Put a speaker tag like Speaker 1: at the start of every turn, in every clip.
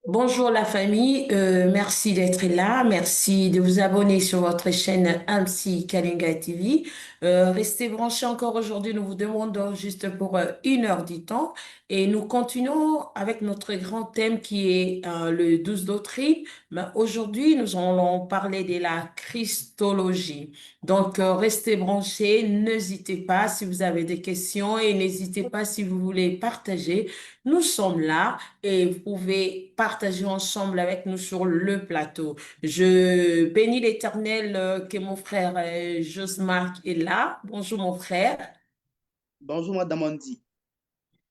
Speaker 1: Bonjour la famille, merci d'être là, merci de vous abonner sur votre chaîne AMSI Kalinga TV. Restez branchés encore aujourd'hui, nous vous demandons juste pour 1 heure du temps et nous continuons avec notre grand thème qui est le 12 doctrines. Mais aujourd'hui, nous allons parler de la Christologie. Donc, restez branchés, n'hésitez pas si vous avez des questions et n'hésitez pas si vous voulez partager. Nous sommes là et vous pouvez partager ensemble avec nous sur le plateau. Je bénis l'Éternel que mon frère Josmark est là. Bonjour mon frère.
Speaker 2: Bonjour, Madame Andy.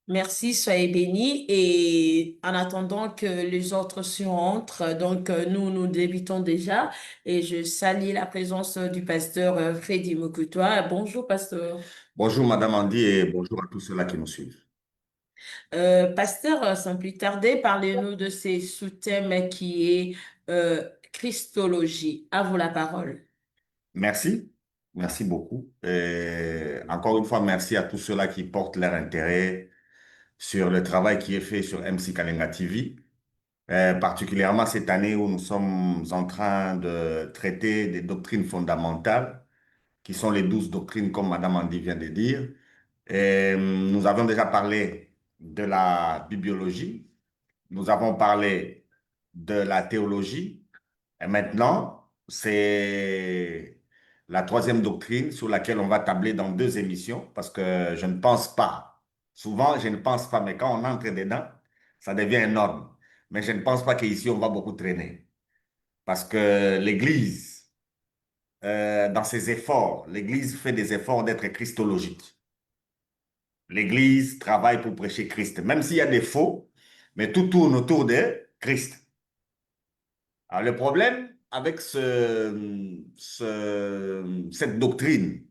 Speaker 1: Merci, soyez bénis. Et en attendant que les autres se rentrent, donc nous débutons déjà. Et je salue la présence du pasteur Freddy Mokutoa. Bonjour pasteur.
Speaker 3: Bonjour Madame Andy et bonjour à tous ceux-là qui nous suivent.
Speaker 1: Pasteur, sans plus tarder, parlez-nous de ces sous-thèmes qui est Christologie. À vous la parole.
Speaker 3: Merci, merci beaucoup. Et encore une fois, merci à tous ceux-là qui portent leur intérêt sur le travail qui est fait sur MC Kalenga TV, particulièrement cette année où nous sommes en train de traiter des doctrines fondamentales, qui sont les 12 doctrines, comme Madame Andy vient de dire. Et nous avons déjà parlé de la bibliologie, nous avons parlé de la théologie. Et maintenant, c'est la troisième doctrine sur laquelle on va tabler dans 2 émissions, parce que je ne pense pas, souvent je ne pense pas, mais quand on entre dedans, ça devient énorme. Mais je ne pense pas qu'ici on va beaucoup traîner, parce que l'Église, dans ses efforts, l'Église fait des efforts d'être christologique. L'Église travaille pour prêcher Christ, même s'il y a des faux, mais tout tourne autour de Christ. Alors, le problème avec cette doctrine,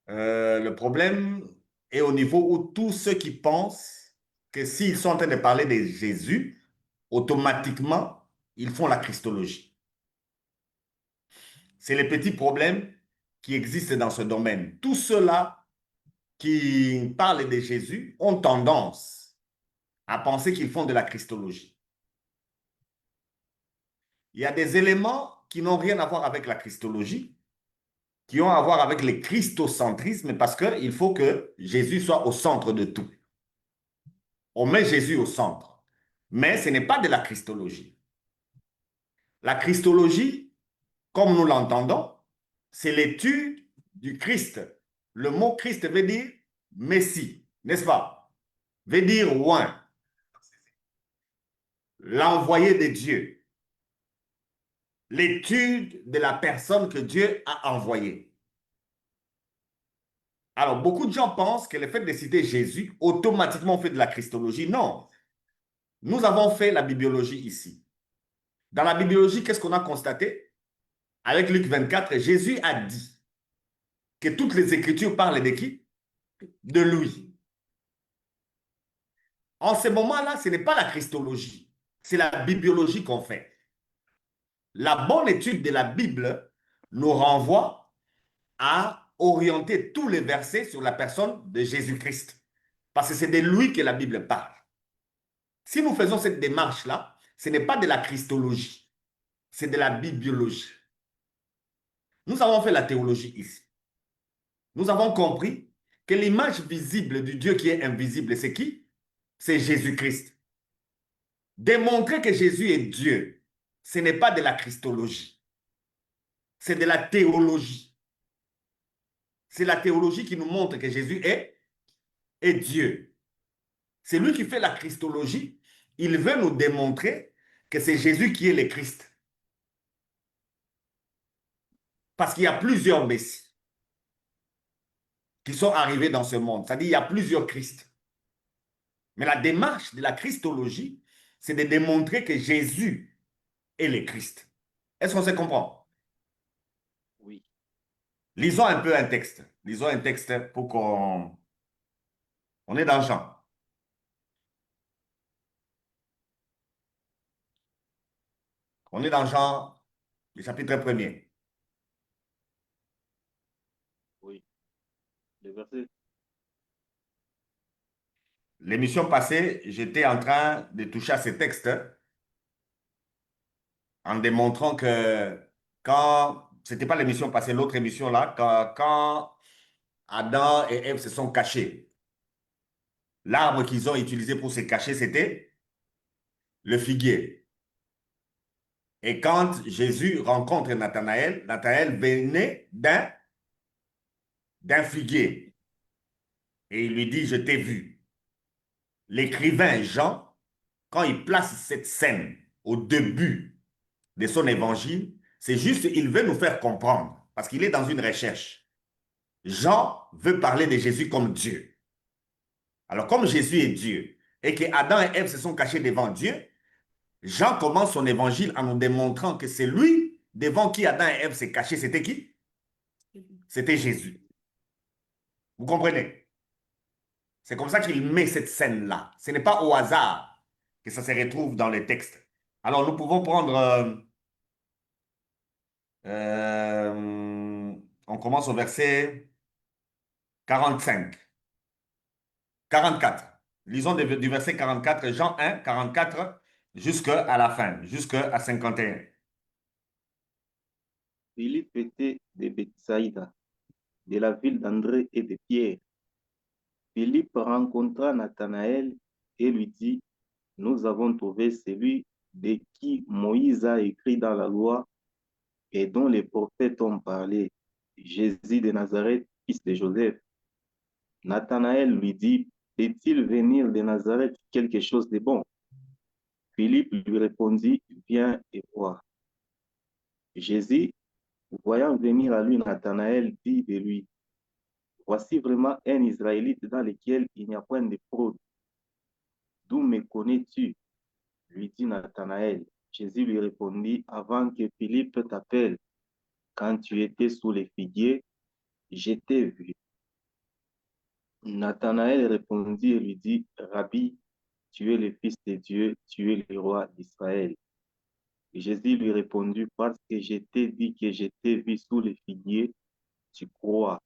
Speaker 3: le problème est au niveau où tous ceux qui pensent que s'ils sont en train de parler de Jésus, automatiquement, ils font la christologie. C'est les petits problèmes qui existent dans ce domaine. Tous ceux-là qui parlent de Jésus ont tendance à penser qu'ils font de la christologie. Il y a des éléments qui n'ont rien à voir avec la christologie, qui ont à voir avec le christocentrisme, parce qu'il faut que Jésus soit au centre de tout. On met Jésus au centre. Mais ce n'est pas de la christologie. La christologie, comme nous l'entendons, c'est l'étude du Christ. Le mot Christ veut dire Messie, n'est-ce pas? Veut dire oint, l'envoyé de Dieu. L'étude de la personne que Dieu a envoyée. Alors, beaucoup de gens pensent que le fait de citer Jésus, automatiquement on fait de la christologie. Non. Nous avons fait la bibliologie ici. Dans la bibliologie, qu'est-ce qu'on a constaté? Avec Luc 24, Jésus a dit que toutes les Écritures parlent de qui? De lui. En ce moment-là, ce n'est pas la christologie, c'est la bibliologie qu'on fait. La bonne étude de la Bible nous renvoie à orienter tous les versets sur la personne de Jésus-Christ. Parce que c'est de lui que la Bible parle. Si nous faisons cette démarche-là, ce n'est pas de la christologie, c'est de la bibliologie. Nous avons fait la théologie ici. Nous avons compris que l'image visible du Dieu qui est invisible, c'est qui? C'est Jésus-Christ. Démontrer que Jésus est Dieu, ce n'est pas de la christologie, c'est de la théologie. C'est la théologie qui nous montre que Jésus est Dieu. C'est lui qui fait la christologie. Il veut nous démontrer que c'est Jésus qui est le Christ. Parce qu'il y a plusieurs Messies qui sont arrivés dans ce monde. C'est-à-dire qu'il y a plusieurs Christ. Mais la démarche de la christologie, c'est de démontrer que Jésus est le Christ. Est-ce qu'on se comprend?
Speaker 2: Oui.
Speaker 3: Lisons un peu un texte. Lisons un texte pour qu'on on est dans le champ. On est dans Jean, le chapitre 1er.
Speaker 2: Oui. Le verset,
Speaker 3: l'émission passée, j'étais en train de toucher à ces textes en démontrant que quand, c'était pas l'émission passée, l'autre émission là, quand Adam et Ève se sont cachés, l'arbre qu'ils ont utilisé pour se cacher, c'était le figuier. Et quand Jésus rencontre Nathanaël, Nathanaël venait d'un figuier. Et il lui dit, je t'ai vu. L'écrivain Jean, quand il place cette scène au début de son évangile, c'est juste, il veut nous faire comprendre, parce qu'il est dans une recherche. Jean veut parler de Jésus comme Dieu. Alors, comme Jésus est Dieu, et que Adam et Ève se sont cachés devant Dieu, Jean commence son évangile en nous démontrant que c'est lui devant qui Adam et Ève s'est cachés. C'était qui? C'était Jésus. Vous comprenez? C'est comme ça qu'il met cette scène-là. Ce n'est pas au hasard que ça se retrouve dans les textes. Alors, nous pouvons prendre... on commence au verset 45. 44. Lisons du verset 44, Jean 1, 44, jusqu'à la fin, jusqu'à 51.
Speaker 4: Philippe était de Bethsaïda, de la ville d'André et de Pierre. Philippe rencontra Nathanaël et lui dit, nous avons trouvé celui de qui Moïse a écrit dans la loi et dont les prophètes ont parlé, Jésus de Nazareth, fils de Joseph. Nathanaël lui dit, peut-il venir de Nazareth quelque chose de bon? Philippe lui répondit, viens et vois. Jésus, voyant venir à lui Nathanaël, dit de lui, voici vraiment un Israélite dans lequel il n'y a point de fraude. D'où me connais-tu? Lui dit Nathanaël. Jésus lui répondit, avant que Philippe t'appelle, quand tu étais sous les figuiers, je t'ai vu. Nathanaël répondit et lui dit, Rabbi, tu es le Fils de Dieu, tu es le roi d'Israël. Jésus lui répondit, parce que je t'ai dit que je t'ai vu sous les figuiers, tu crois,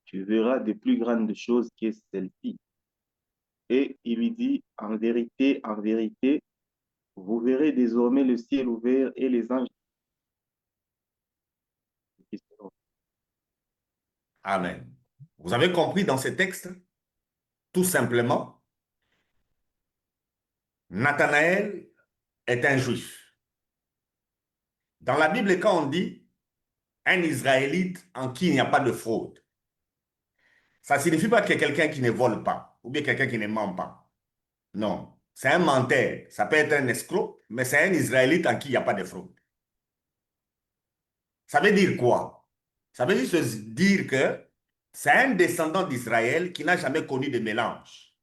Speaker 4: tu verras de plus grandes choses que celles-ci. Et il lui dit, en vérité, vous verrez désormais le ciel ouvert et les anges qui seront.
Speaker 3: Amen. Vous avez compris dans ce texte, tout simplement, Nathanaël est un juif. Dans la Bible, quand on dit un Israélite en qui il n'y a pas de fraude, ça ne signifie pas que quelqu'un qui ne vole pas ou bien quelqu'un qui ne ment pas. Non, c'est un menteur. Ça peut être un escroc, mais c'est un Israélite en qui il n'y a pas de fraude. Ça veut dire quoi? Ça veut juste dire que c'est un descendant d'Israël qui n'a jamais connu de mélange.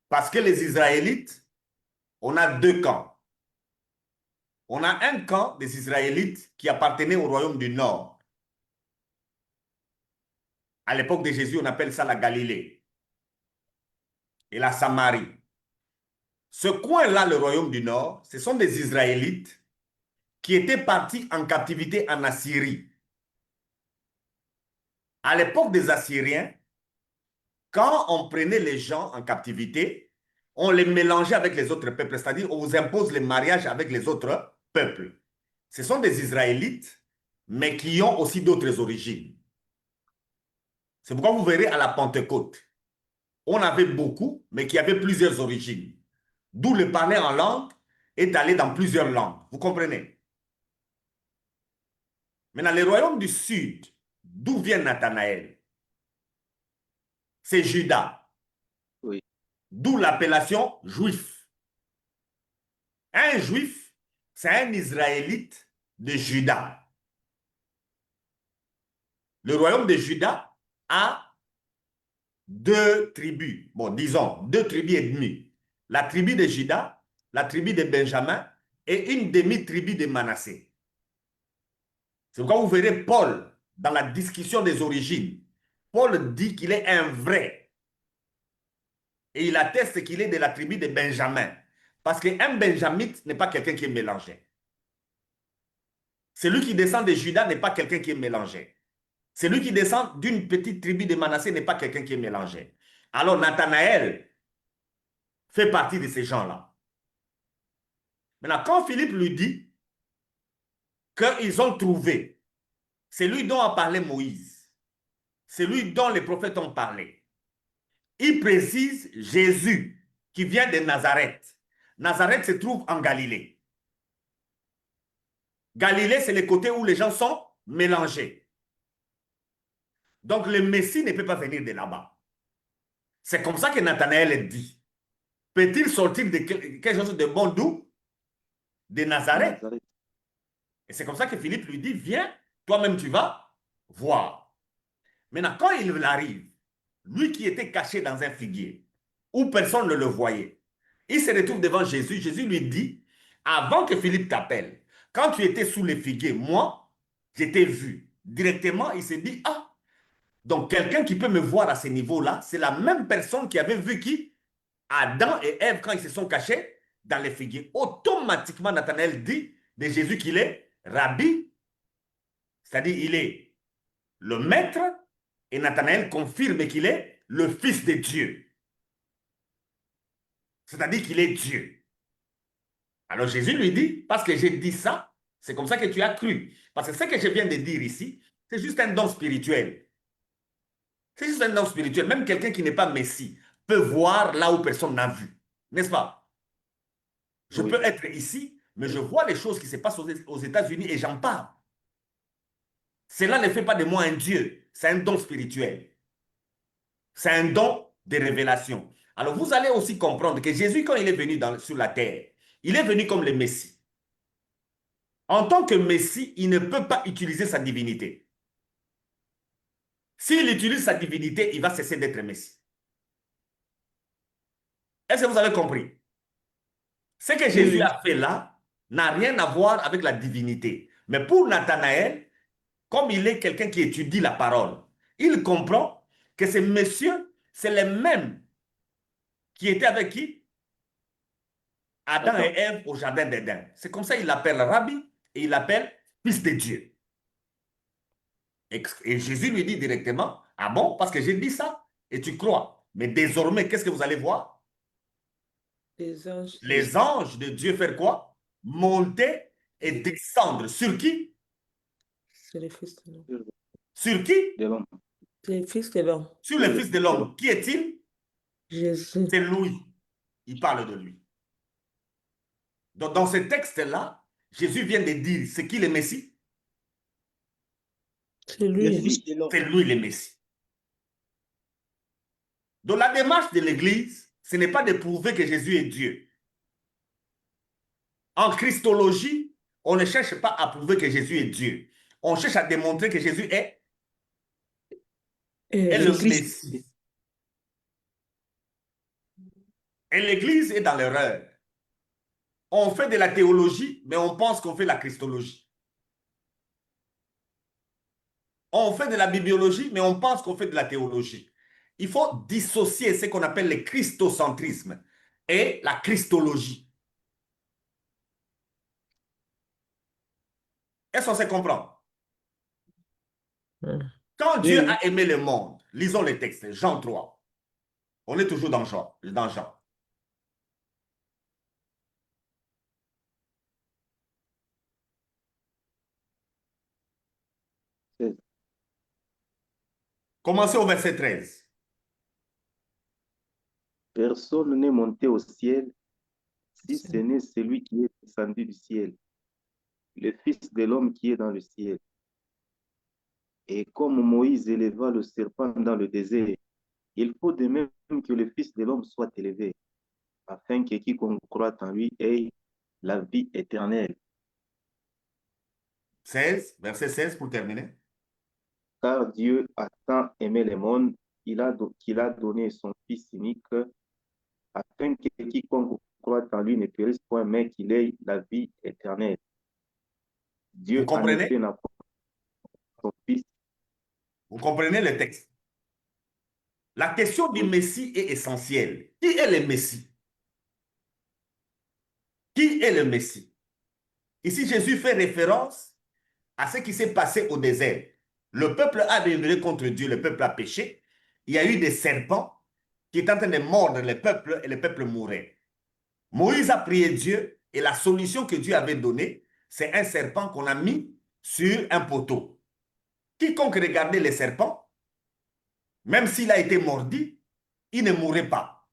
Speaker 3: Parce que les Israélites, on a deux camps. On a un camp des Israélites qui appartenait au royaume du Nord. À l'époque de Jésus, on appelle ça la Galilée et la Samarie. Ce coin-là, le royaume du Nord, ce sont des Israélites qui étaient partis en captivité en Assyrie. À l'époque des Assyriens, quand on prenait les gens en captivité, on les mélangeait avec les autres peuples, c'est-à-dire on vous impose le mariage avec les autres peuples. Ce sont des Israélites, mais qui ont aussi d'autres origines. C'est pourquoi vous verrez à la Pentecôte, on avait beaucoup, mais qui avaient plusieurs origines. D'où le parler en langue est allé dans plusieurs langues. Vous comprenez? Maintenant, le royaume du Sud, d'où vient Nathanaël? C'est Juda.
Speaker 4: Oui.
Speaker 3: D'où l'appellation juif. Un juif, c'est un Israélite de Juda. Le royaume de Juda a deux tribus, bon, disons, deux tribus et demie. La tribu de Juda, la tribu de Benjamin et une demi-tribu de Manassé. C'est pourquoi vous verrez Paul, dans la discussion des origines, Paul dit qu'il est un vrai. Et il atteste qu'il est de la tribu de Benjamin. Parce qu'un benjamite n'est pas quelqu'un qui est mélangé. Celui qui descend de Juda n'est pas quelqu'un qui est mélangé. Celui qui descend d'une petite tribu de Manassé n'est pas quelqu'un qui est mélangé. Alors Nathanaël fait partie de ces gens-là. Maintenant, quand Philippe lui dit qu'ils ont trouvé, c'est lui dont a parlé Moïse, c'est lui dont les prophètes ont parlé. Il précise Jésus qui vient de Nazareth. Nazareth se trouve en Galilée. Galilée, c'est le côté où les gens sont mélangés. Donc le Messie ne peut pas venir de là-bas. C'est comme ça que Nathanaël dit. Peut-il sortir de quelque chose de bon d'où? De Nazareth.
Speaker 4: Nazareth.
Speaker 3: Et c'est comme ça que Philippe lui dit, viens, toi-même tu vas voir. Maintenant, quand il arrive, lui qui était caché dans un figuier, où personne ne le voyait, il se retrouve devant Jésus. Jésus lui dit, avant que Philippe t'appelle, quand tu étais sous les figuiers, moi, je t'ai vu. Directement, il s'est dit, ah, donc quelqu'un qui peut me voir à ce niveau-là, c'est la même personne qui avait vu qui? Adam et Ève quand ils se sont cachés dans les figuiers. Automatiquement, Nathanaël dit de Jésus qu'il est Rabbi, c'est-à-dire il est le maître, et Nathanaël confirme qu'il est le fils de Dieu. C'est-à-dire qu'il est Dieu. Alors Jésus lui dit, parce que j'ai dit ça, c'est comme ça que tu as cru. Parce que ce que je viens de dire ici, c'est juste un don spirituel. C'est juste un don spirituel. Même quelqu'un qui n'est pas Messie peut voir là où personne n'a vu. N'est-ce pas? Je
Speaker 4: Oui.
Speaker 3: peux être ici, mais je vois les choses qui se passent aux États-Unis et j'en parle. Cela ne fait pas de moi un Dieu. C'est un don spirituel. C'est un don de révélation. Alors vous allez aussi comprendre que Jésus, quand il est venu sur la terre, il est venu comme le Messie. En tant que Messie, il ne peut pas utiliser sa divinité. S'il utilise sa divinité, il va cesser d'être Messie. Est-ce que vous avez compris? Ce que Jésus a fait là n'a rien à voir avec la divinité. Mais pour Nathanaël, comme il est quelqu'un qui étudie la parole, il comprend que ce monsieur, c'est le même qui était avec qui? Adam et Ève au jardin d'Éden. C'est comme ça qu'il l'appelle Rabbi et il l'appelle fils de Dieu. Et Jésus lui dit directement, ah bon, parce que j'ai dit ça et tu crois. Mais désormais, qu'est-ce que vous allez voir?
Speaker 1: Les anges.
Speaker 3: Les anges de Dieu faire quoi? Monter et descendre. Sur qui?
Speaker 1: C'est le Fils de l'homme.
Speaker 3: Sur qui?
Speaker 4: De l'homme.
Speaker 1: C'est le Fils de l'homme.
Speaker 3: Sur le Fils de l'homme. Qui est-il?
Speaker 1: Jésus.
Speaker 3: C'est lui. Il parle de lui. Donc, dans ce texte-là, Jésus vient de dire, c'est qui le Messie?
Speaker 1: C'est
Speaker 2: Le
Speaker 1: lui.
Speaker 2: Fils de l'homme.
Speaker 3: C'est lui le Messie. Donc, la démarche de l'Église, ce n'est pas de prouver que Jésus est Dieu. En Christologie, on ne cherche pas à prouver que Jésus est Dieu. On cherche à démontrer que Jésus est le Messie. Et l'Église est dans l'erreur. On fait de la théologie, mais on pense qu'on fait la christologie. On fait de la bibliologie, mais on pense qu'on fait de la théologie. Il faut dissocier ce qu'on appelle le christocentrisme et la christologie. Est-ce qu'on se comprend? Quand Dieu a aimé le monde, lisons les textes, Jean 3. On est toujours dans Jean. Commencez au verset 13.
Speaker 4: Personne n'est monté au ciel si ce n'est celui qui est descendu du ciel, le Fils de l'homme qui est dans le ciel. Et comme Moïse éleva le serpent dans le désert, il faut de même que le Fils de l'homme soit élevé, afin que quiconque croit en lui ait la vie éternelle.
Speaker 3: 16, verset 16 pour terminer.
Speaker 4: Car Dieu a tant aimé le monde qu'il a donné son Fils unique, afin que quiconque croit en lui ne périsse point, mais qu'il ait la vie éternelle. Dieu
Speaker 3: Vous comprenez?
Speaker 4: en effet n'a pas son Fils.
Speaker 3: Vous comprenez le texte? La question du Messie est essentielle. Qui est le Messie? Qui est le Messie? Ici, Jésus fait référence à ce qui s'est passé au désert. Le peuple a rebellé contre Dieu, le peuple a péché. Il y a eu des serpents qui était en train de mordre les peuples et les peuples mouraient. Moïse a prié Dieu et la solution que Dieu avait donnée, c'est un serpent qu'on a mis sur un poteau. Quiconque regardait les serpents, même s'il a été mordu, il ne mourrait pas.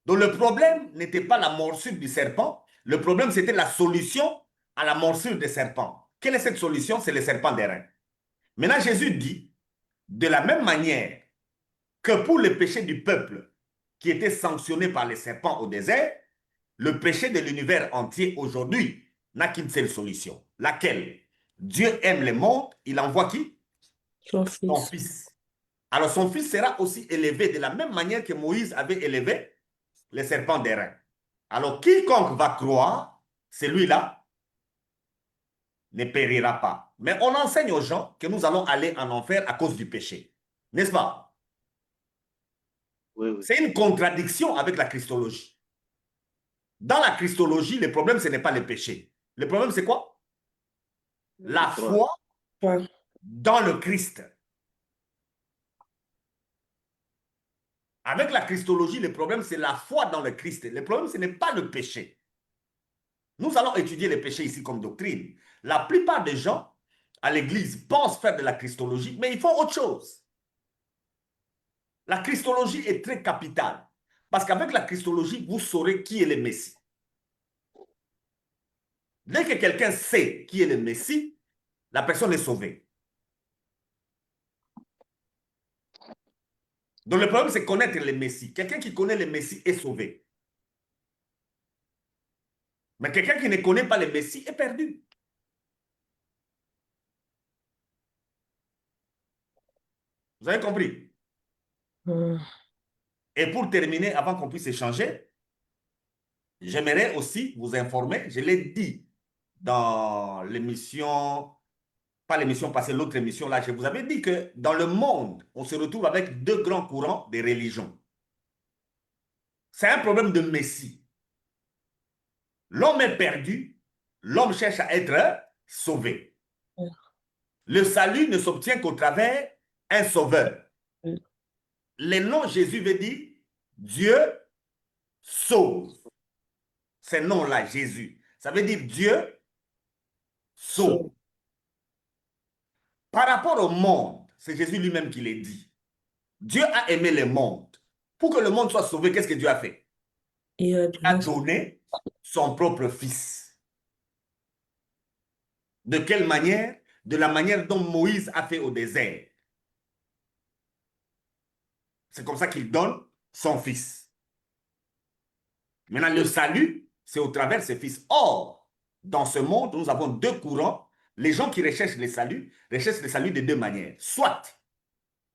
Speaker 3: Donc le problème n'était pas la morsure du serpent, le problème c'était la solution à la morsure des serpents. Quelle est cette solution? C'est le serpent d'airain. Maintenant Jésus dit, de la même manière que pour le péché du peuple qui était sanctionné par les serpents au désert, le péché de l'univers entier aujourd'hui n'a qu'une seule solution. Laquelle? Dieu aime le monde, il envoie qui?
Speaker 1: Son
Speaker 3: Son
Speaker 1: fils.
Speaker 3: fils. Alors son fils sera aussi élevé de la même manière que Moïse avait élevé les serpents d'airain. Alors quiconque va croire, celui-là ne périra pas. Mais on enseigne aux gens que nous allons aller en enfer à cause du péché. N'est-ce pas?
Speaker 4: Oui, oui.
Speaker 3: C'est une contradiction avec la Christologie. Dans la Christologie, le problème, ce n'est pas le péché. Le problème, c'est quoi? La foi
Speaker 1: Ouais.
Speaker 3: dans le Christ. Avec la Christologie, le problème, c'est la foi dans le Christ. Le problème, ce n'est pas le péché. Nous allons étudier le péché ici comme doctrine. La plupart des gens à l'église pensent faire de la Christologie, mais ils font autre chose. La Christologie est très capitale. Parce qu'avec la Christologie, vous saurez qui est le Messie. Dès que quelqu'un sait qui est le Messie, la personne est sauvée. Donc le problème, c'est connaître le Messie. Quelqu'un qui connaît le Messie est sauvé. Mais quelqu'un qui ne connaît pas le Messie est perdu. Vous avez compris? Et pour terminer, avant qu'on puisse échanger, j'aimerais aussi vous informer, je l'ai dit dans l'émission, pas l'émission passée, l'autre émission là, je vous avais dit que dans le monde, on se retrouve avec deux grands courants de religions. C'est un problème de Messie. L'homme est perdu, l'homme cherche à être sauvé. Le salut ne s'obtient qu'au travers un sauveur. Le nom Jésus veut dire Dieu sauve. Ce nom-là, Jésus, ça veut dire Dieu sauve. Par rapport au monde, c'est Jésus lui-même qui l'a dit. Dieu a aimé le monde. Pour que le monde soit sauvé, qu'est-ce que Dieu a fait? Il a donné son propre fils. De quelle manière? De la manière dont Moïse a fait au désert. C'est comme ça qu'il donne son fils. Maintenant, le salut, c'est au travers de ses fils. Or, dans ce monde, nous avons deux courants. Les gens qui recherchent le salut de deux manières. Soit,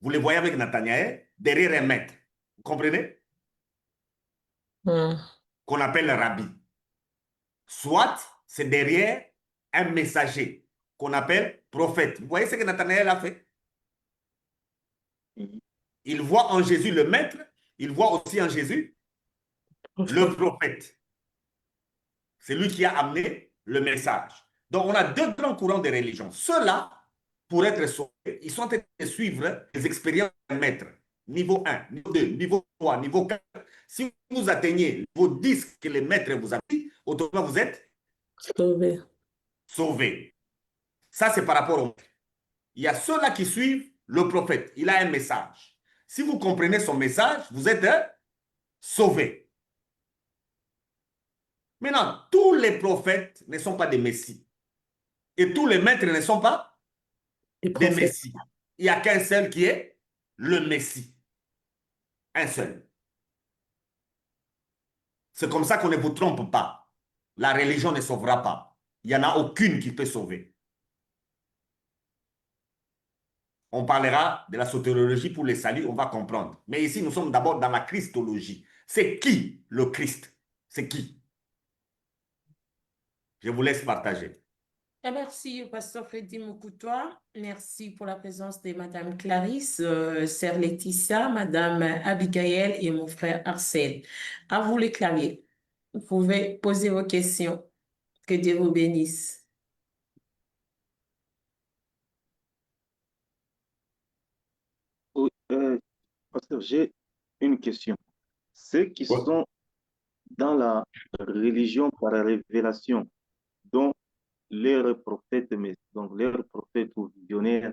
Speaker 3: vous les voyez avec Nathanaël, derrière un maître. Vous comprenez? Qu'on appelle le rabbi. Soit, c'est derrière un messager qu'on appelle prophète. Vous voyez ce que Nathanaël a fait? Il voit en Jésus le maître, il voit aussi en Jésus le prophète. C'est lui qui a amené le message. Donc, on a deux grands courants de religion. Ceux-là, pour être sauvés, ils sont en train de suivre les expériences du maître. Niveau 1, niveau 2, niveau 3, niveau 4. Si vous atteignez niveau 10 que le maître vous a dit, automatiquement vous êtes
Speaker 1: Sauvé.
Speaker 3: sauvés. Ça, c'est par rapport au maître. Il y a ceux-là qui suivent le prophète. Il a un message. Si vous comprenez son message, vous êtes sauvés. Maintenant, tous les prophètes ne sont pas des messies. Et tous les maîtres ne sont pas des messies. Il n'y a qu'un seul qui est le messie. Un seul. C'est comme ça qu'on ne vous trompe pas. La religion ne sauvera pas. Il n'y en a aucune qui peut sauver. On parlera de la soteriologie pour les saluts, on va comprendre. Mais ici, nous sommes d'abord dans la christologie. C'est qui le Christ? C'est qui? Je vous laisse partager.
Speaker 1: Merci, Pasteur Freddy Moukoutoua. Merci pour la présence de Madame Clarisse, Sœur Laetitia, Madame Abigail et mon frère Arcel. À vous les claviers. Vous pouvez poser vos questions. Que Dieu vous bénisse.
Speaker 4: Oui, pasteur, j'ai une question. Ceux qui
Speaker 3: Ouais.
Speaker 4: sont dans la religion par révélation, dont leurs prophètes, donc leurs prophètes ou visionnaires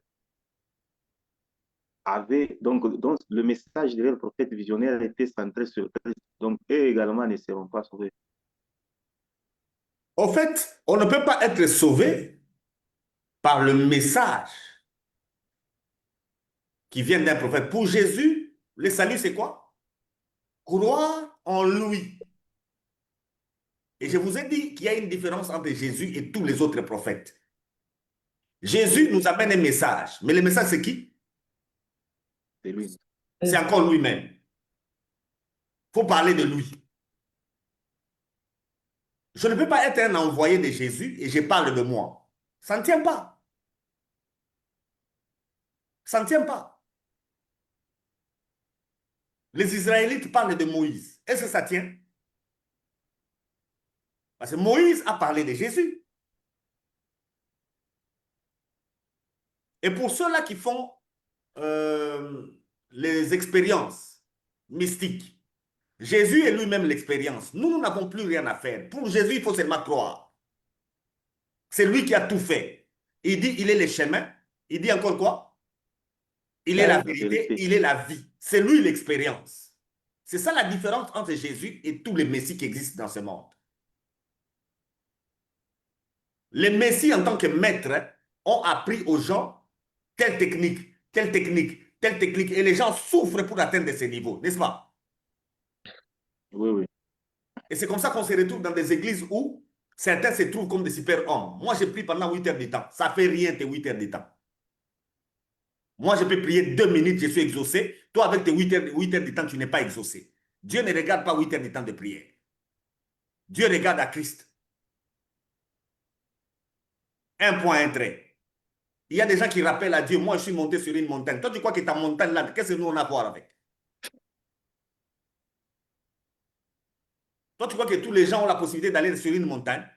Speaker 4: avaient, donc le message de leurs prophètes visionnaires était centré sur Christ. Donc, eux également ne seront pas sauvés.
Speaker 3: Au fait, on ne peut pas être sauvé par le message qui vient d'un prophète. Pour Jésus, le salut, c'est quoi? Croire en lui. Et je vous ai dit qu'il y a une différence entre Jésus et tous les autres prophètes. Jésus nous amène un message. Mais le message, c'est qui?
Speaker 4: C'est lui.
Speaker 3: C'est encore lui-même. Il faut parler de lui. Je ne peux pas être un envoyé de Jésus et je parle de moi. Ça ne tient pas. Ça ne tient pas. Les Israélites parlent de Moïse. Est-ce que ça tient? Parce que Moïse a parlé de Jésus. Et pour ceux-là qui font les expériences mystiques, Jésus est lui-même l'expérience. Nous n'avons plus rien à faire. Pour Jésus, il faut seulement croire. C'est lui qui a tout fait. Il dit, il est le chemin. Il dit encore quoi? Il est la vérité, il est la vie. C'est lui l'expérience. C'est ça la différence entre Jésus et tous les messies qui existent dans ce monde. Les messies, en tant que maîtres, ont appris aux gens telle technique, telle technique, telle technique. Et les gens souffrent pour atteindre ces niveaux, n'est-ce pas?
Speaker 4: Oui, oui.
Speaker 3: Et c'est comme ça qu'on se retrouve dans des églises où certains se trouvent comme des super-hommes. Moi, j'ai prié pendant 8 heures de temps. Ça ne fait rien, tes 8 heures de temps. Moi, je peux prier 2 minutes, je suis exaucé. Toi, avec tes 8 heures de temps, tu n'es pas exaucé. Dieu ne regarde pas 8 heures de temps de prière. Dieu regarde à Christ. Un point, un trait. Il y a des gens qui rappellent à Dieu, moi, je suis monté sur une montagne. Toi, tu crois que ta montagne là, qu'est-ce que nous on a à voir avec? Toi, tu crois que tous les gens ont la possibilité d'aller sur une montagne?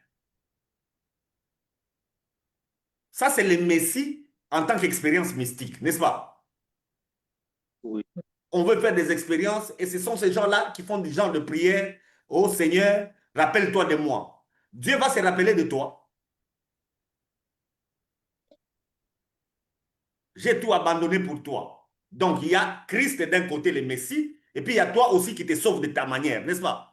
Speaker 3: Ça, c'est le Messie en tant qu'expérience mystique, n'est-ce pas?
Speaker 4: Oui.
Speaker 3: On veut faire des expériences et ce sont ces gens-là qui font des genres de prières. Oh Seigneur, rappelle-toi de moi. Dieu va se rappeler de toi. J'ai tout abandonné pour toi. Donc, il y a Christ d'un côté, le Messie, et puis il y a toi aussi qui te sauve de ta manière, n'est-ce pas?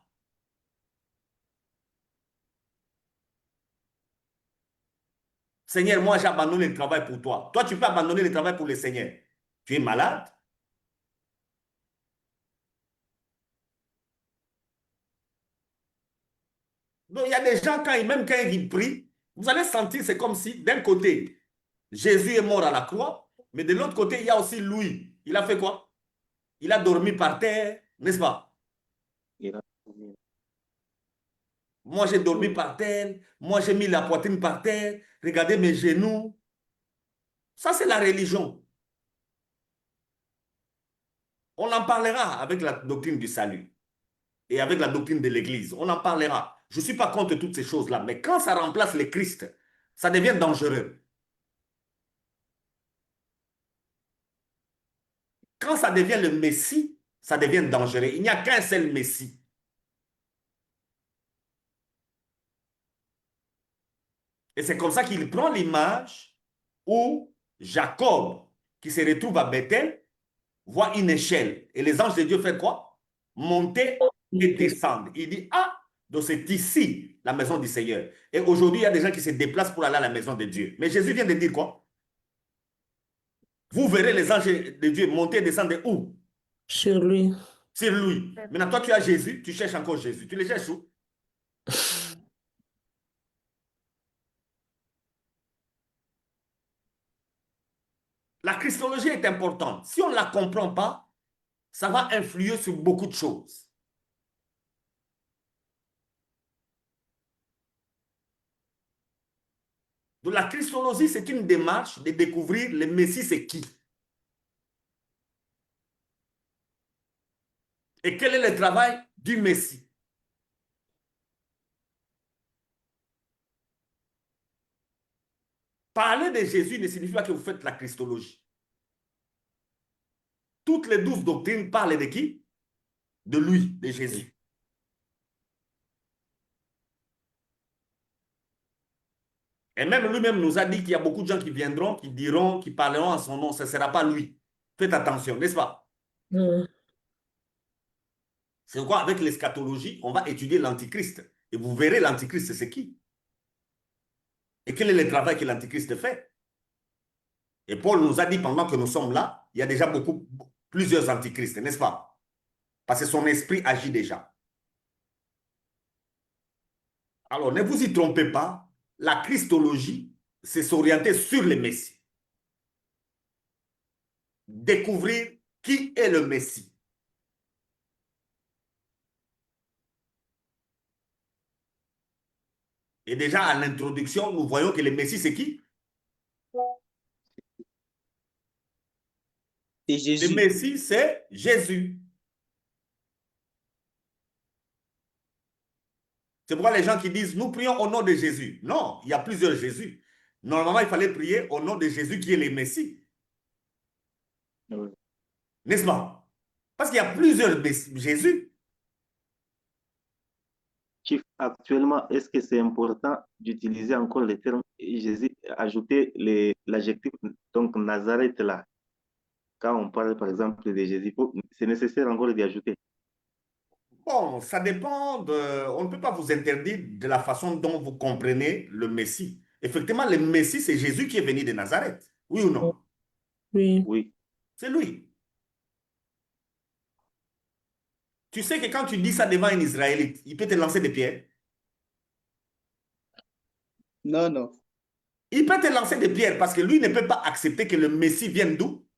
Speaker 3: Seigneur, moi, j'ai abandonné le travail pour toi. Toi, tu peux abandonner le travail pour le Seigneur. Tu es malade? Donc, il y a des gens, même quand ils prient, vous allez sentir, c'est comme si, d'un côté, Jésus est mort à la croix, mais de l'autre côté, il y a aussi lui. Il a fait quoi? Il a dormi par terre, n'est-ce pas? Moi, j'ai dormi par terre. Moi, j'ai mis la poitrine par terre. Regardez mes genoux. Ça, c'est la religion. On en parlera avec la doctrine du salut et avec la doctrine de l'Église. On en parlera. Je ne suis pas contre toutes ces choses-là, mais quand ça remplace le Christ, ça devient dangereux. Quand ça devient le Messie, ça devient dangereux. Il n'y a qu'un seul Messie. Et c'est comme ça qu'il prend l'image où Jacob, qui se retrouve à Bethel, voit une échelle. Et les anges de Dieu font quoi? Monter et descendre. Il dit, ah, donc c'est ici la maison du Seigneur. Et aujourd'hui, il y a des gens qui se déplacent pour aller à la maison de Dieu. Mais Jésus vient de dire quoi? Vous verrez les anges de Dieu monter et descendre où?
Speaker 1: Sur lui.
Speaker 3: Sur lui. Maintenant, toi, tu as Jésus, tu cherches encore Jésus. Tu le cherches où? La christologie est importante. Si on ne la comprend pas, ça va influer sur beaucoup de choses. Donc la christologie, c'est une démarche de découvrir le Messie, c'est qui? Et quel est le travail du Messie? Parler de Jésus ne signifie pas que vous faites la christologie. Toutes les 12 doctrines parlent de qui? de lui, de Jésus. Et même lui-même nous a dit qu'il y a beaucoup de gens qui viendront, qui diront, qui parleront en son nom. Ce ne sera pas lui. Faites attention, n'est-ce pas?
Speaker 1: Mm.
Speaker 3: C'est pourquoi avec l'eschatologie, on va étudier l'antichrist. Et vous verrez l'antichrist, c'est qui? Et quel est le travail que l'antichrist fait? Et Paul nous a dit pendant que nous sommes là, il y a déjà plusieurs antichrists, n'est-ce pas? Parce que son esprit agit déjà. Alors, ne vous y trompez pas, la christologie, c'est s'orienter sur le Messie. Découvrir qui est le Messie. Et déjà, à l'introduction, nous voyons que le Messie, c'est qui?
Speaker 2: C'est
Speaker 3: Le
Speaker 2: Jésus.
Speaker 3: Messie, c'est Jésus. C'est pourquoi les gens qui disent, nous prions au nom de Jésus. Non, il y a plusieurs Jésus. Normalement, il fallait prier au nom de Jésus qui est le Messie.
Speaker 4: Oui.
Speaker 3: N'est-ce pas? Parce qu'il y a plusieurs Jésus.
Speaker 4: Chief, actuellement, est-ce que c'est important d'utiliser encore le terme Jésus, ajouter l'adjectif donc Nazareth là, quand on parle par exemple de Jésus, c'est nécessaire encore d'y ajouter.
Speaker 3: Bon, ça dépend on ne peut pas vous interdire de la façon dont vous comprenez le Messie. Effectivement, le Messie, c'est Jésus qui est venu de Nazareth. Oui ou non?
Speaker 1: Oui.
Speaker 4: Oui,
Speaker 3: C'est lui. Tu sais que quand tu dis ça devant un Israélite, il peut te lancer des pierres.
Speaker 2: Non, non.
Speaker 3: Il peut te lancer des pierres parce que lui ne peut pas accepter que le Messie vienne d'où?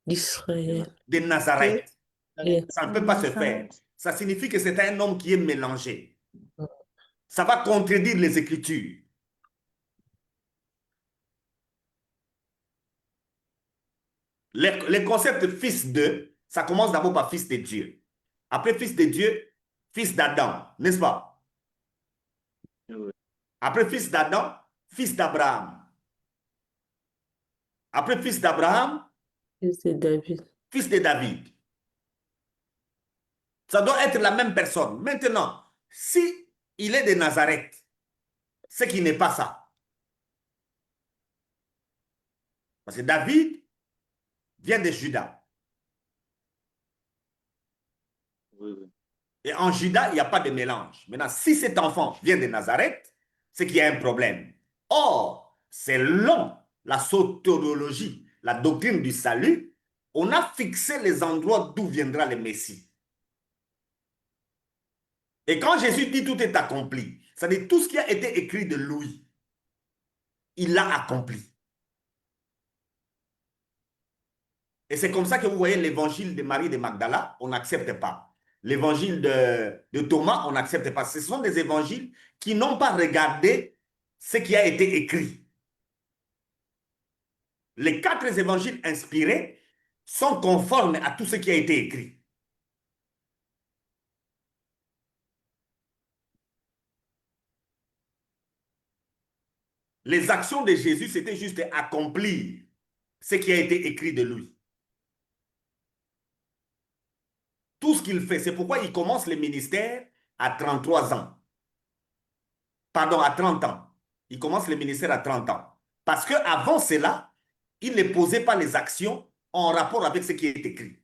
Speaker 1: D'Israël.
Speaker 3: De Nazareth.
Speaker 1: Yeah.
Speaker 3: Ça ne peut pas se faire. Ça signifie que c'est un homme qui est mélangé. Ça va contredire les Écritures. Les concepts fils de, ça commence d'abord par fils de Dieu. Après fils de Dieu, fils d'Adam, n'est-ce pas?
Speaker 4: oui,
Speaker 3: Après fils d'Adam, fils d'Abraham. Après fils d'Abraham,
Speaker 1: Fils de David.
Speaker 3: fils de David. Ça doit être la même personne. Maintenant, si il est de Nazareth, c'est qu'il n'est pas ça. Parce que David vient de Juda.
Speaker 4: oui, oui.
Speaker 3: Et en Juda, il n'y a pas de mélange. Maintenant, si cet enfant vient de Nazareth, c'est qu'il y a un problème. Or, selon la soteriologie, la doctrine du salut, on a fixé les endroits d'où viendra le Messie. Et quand Jésus dit tout est accompli, ça dit tout ce qui a été écrit de lui, il l'a accompli. Et c'est comme ça que vous voyez l'évangile de Marie de Magdala, on n'accepte pas. L'évangile de Thomas, on n'accepte pas. Ce sont des évangiles qui n'ont pas regardé ce qui a été écrit. Les 4 évangiles inspirés sont conformes à tout ce qui a été écrit. Les actions de Jésus, c'était juste accomplir ce qui a été écrit de lui. Tout ce qu'il fait, c'est pourquoi il commence le ministère à 33 ans. Pardon, à 30 ans. Il commence le ministère à 30 ans. Parce qu'avant cela, il ne posait pas les actions en rapport avec ce qui est écrit.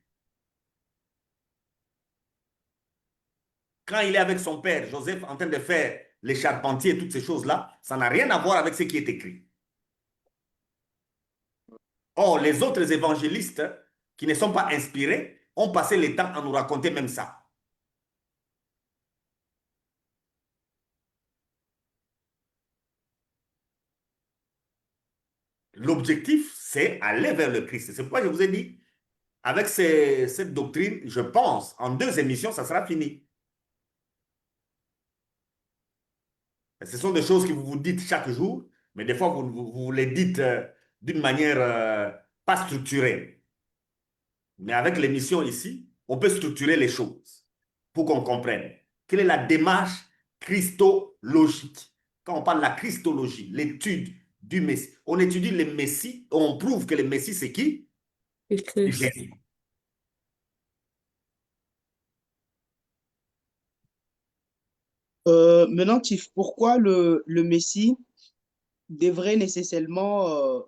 Speaker 3: Quand il est avec son père, Joseph, en train de faire les charpentiers et toutes ces choses-là, ça n'a rien à voir avec ce qui est écrit. Or, les autres évangélistes qui ne sont pas inspirés ont passé le temps à nous raconter même ça. L'objectif, c'est aller vers le Christ. C'est pourquoi je vous ai dit, avec cette doctrine, je pense, en 2 émissions, ça sera fini. Ce sont des choses que vous vous dites chaque jour, mais des fois, vous les dites d'une manière pas structurée. Mais avec l'émission ici, on peut structurer les choses pour qu'on comprenne. Quelle est la démarche christologique? Quand on parle de la christologie, l'étude du Messie, on étudie le Messie, on prouve que le Messie, c'est qui?
Speaker 1: Et Christ.
Speaker 3: Jésus.
Speaker 2: Maintenant, Tiff, pourquoi le Messie devrait nécessairement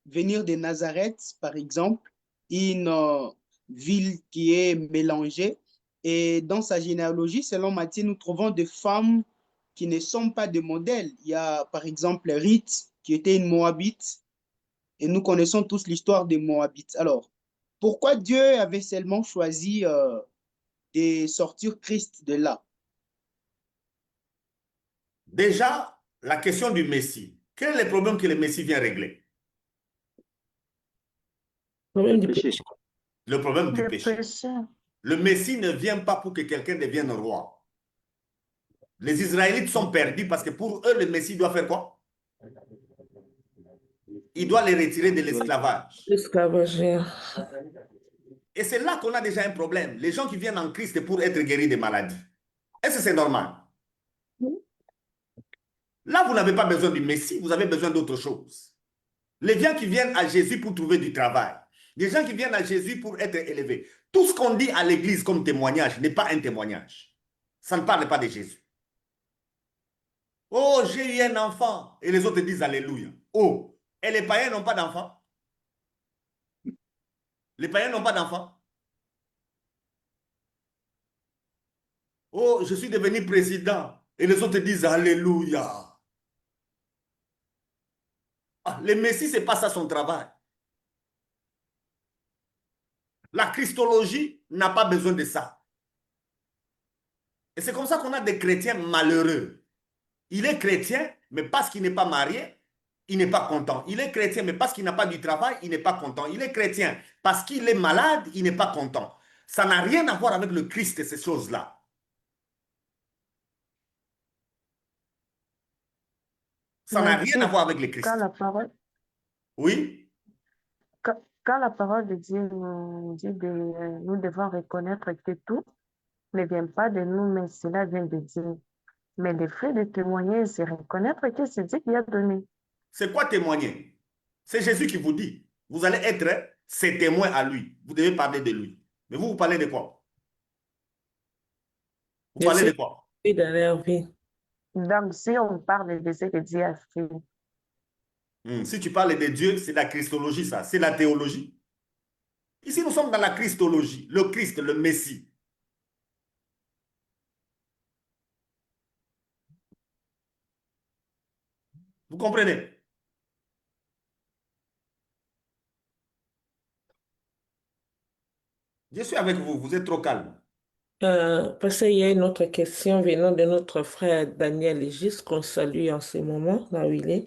Speaker 2: venir de Nazareth, par exemple, une ville qui est mélangée. Et dans sa généalogie, selon Matthieu, nous trouvons des femmes qui ne sont pas des modèles. Il y a, par exemple, Ruth, qui était une Moabite, et nous connaissons tous l'histoire des Moabites. Alors, pourquoi Dieu avait seulement choisi de sortir Christ de là?
Speaker 3: Déjà, la question du Messie. Quel est le problème que le Messie vient régler?
Speaker 1: Problème
Speaker 4: Le
Speaker 1: du
Speaker 4: péché.
Speaker 1: péché.
Speaker 3: Le problème du
Speaker 5: Le
Speaker 3: péché.
Speaker 5: péché.
Speaker 3: Le Messie ne vient pas pour que quelqu'un devienne roi. Les Israélites sont perdus parce que pour eux, le Messie doit faire quoi? Il doit les retirer de l'esclavage.
Speaker 1: L'esclavage.
Speaker 3: Et c'est là qu'on a déjà un problème. Les gens qui viennent en Christ pour être guéris des maladies. Est-ce que c'est normal? Là, vous n'avez pas besoin du Messie, vous avez besoin d'autre chose. Les gens qui viennent à Jésus pour trouver du travail. Les gens qui viennent à Jésus pour être élevés. Tout ce qu'on dit à l'église comme témoignage n'est pas un témoignage. Ça ne parle pas de Jésus. Oh, j'ai eu un enfant. Et les autres disent Alléluia. Oh, et les païens n'ont pas d'enfants? Les païens n'ont pas d'enfants? Oh, je suis devenu président. Et les autres disent Alléluia. Ah, le Messie, ce n'est pas ça son travail. La Christologie n'a pas besoin de ça. Et c'est comme ça qu'on a des chrétiens malheureux. Il est chrétien, mais parce qu'il n'est pas marié, il n'est pas content. Il est chrétien, mais parce qu'il n'a pas du travail, il n'est pas content. Il est chrétien, parce qu'il est malade, il n'est pas content. Ça n'a rien à voir avec le Christ et ces choses-là. Ça n'a
Speaker 5: Mais
Speaker 3: rien à
Speaker 5: Dieu,
Speaker 3: voir avec le Christ.
Speaker 5: quand la parole,
Speaker 3: Oui,
Speaker 5: quand la parole de Dieu nous dit nous devons reconnaître que tout ne vient pas de nous, mais cela vient de Dieu. Mais le fait de témoigner, c'est reconnaître que c'est Dieu qui a donné.
Speaker 3: c'est quoi témoigner? C'est Jésus qui vous dit. Vous allez être ses témoins à lui. Vous devez parler de lui. Mais vous parlez de quoi? Vous
Speaker 1: Je
Speaker 3: parlez de
Speaker 1: sais
Speaker 3: quoi?
Speaker 1: dans leur vie.
Speaker 5: Donc, si on parle de ce que Dieu a fait,
Speaker 3: Si tu parles de Dieu, c'est la christologie, ça. C'est la théologie. Ici, nous sommes dans la christologie. Le Christ, le Messie. Vous comprenez? Je suis avec vous. Vous êtes trop calme.
Speaker 1: Parce qu'il y a une autre question venant de notre frère Daniel Egis, qu'on salue en ce moment, là où il est.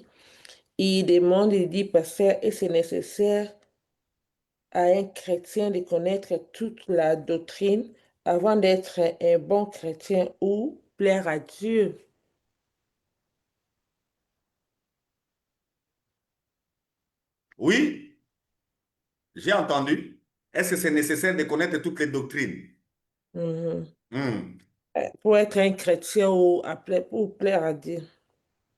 Speaker 1: Il demande, il dit, pasteur, est-ce nécessaire à un chrétien de connaître toute la doctrine avant d'être un bon chrétien ou plaire à Dieu?
Speaker 3: Oui, j'ai entendu. Est-ce que c'est nécessaire de connaître toutes les doctrines?
Speaker 1: Mhm.
Speaker 3: Hmm.
Speaker 1: Pour être un chrétien ou pour plaire à Dieu.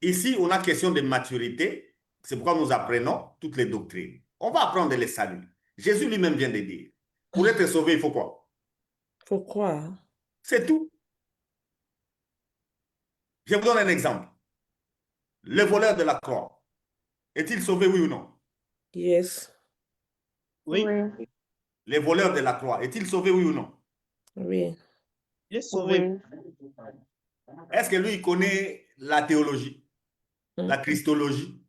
Speaker 3: Ici, on a question de maturité. C'est pourquoi nous apprenons toutes les doctrines. On va apprendre les saluts. Jésus lui-même vient de dire, pour être sauvé, il faut quoi?
Speaker 1: Faut croire.
Speaker 3: C'est tout. Je vous donne un exemple. Le voleur de la croix, est-il sauvé, oui ou non?
Speaker 1: Yes.
Speaker 2: Oui,
Speaker 5: oui,
Speaker 3: Le voleur de la croix, est-il sauvé, oui ou non?
Speaker 1: Oui.
Speaker 2: il est sauvé.
Speaker 5: oui,
Speaker 3: Est-ce que lui, il connaît la théologie, la
Speaker 1: Mhm.
Speaker 3: christologie,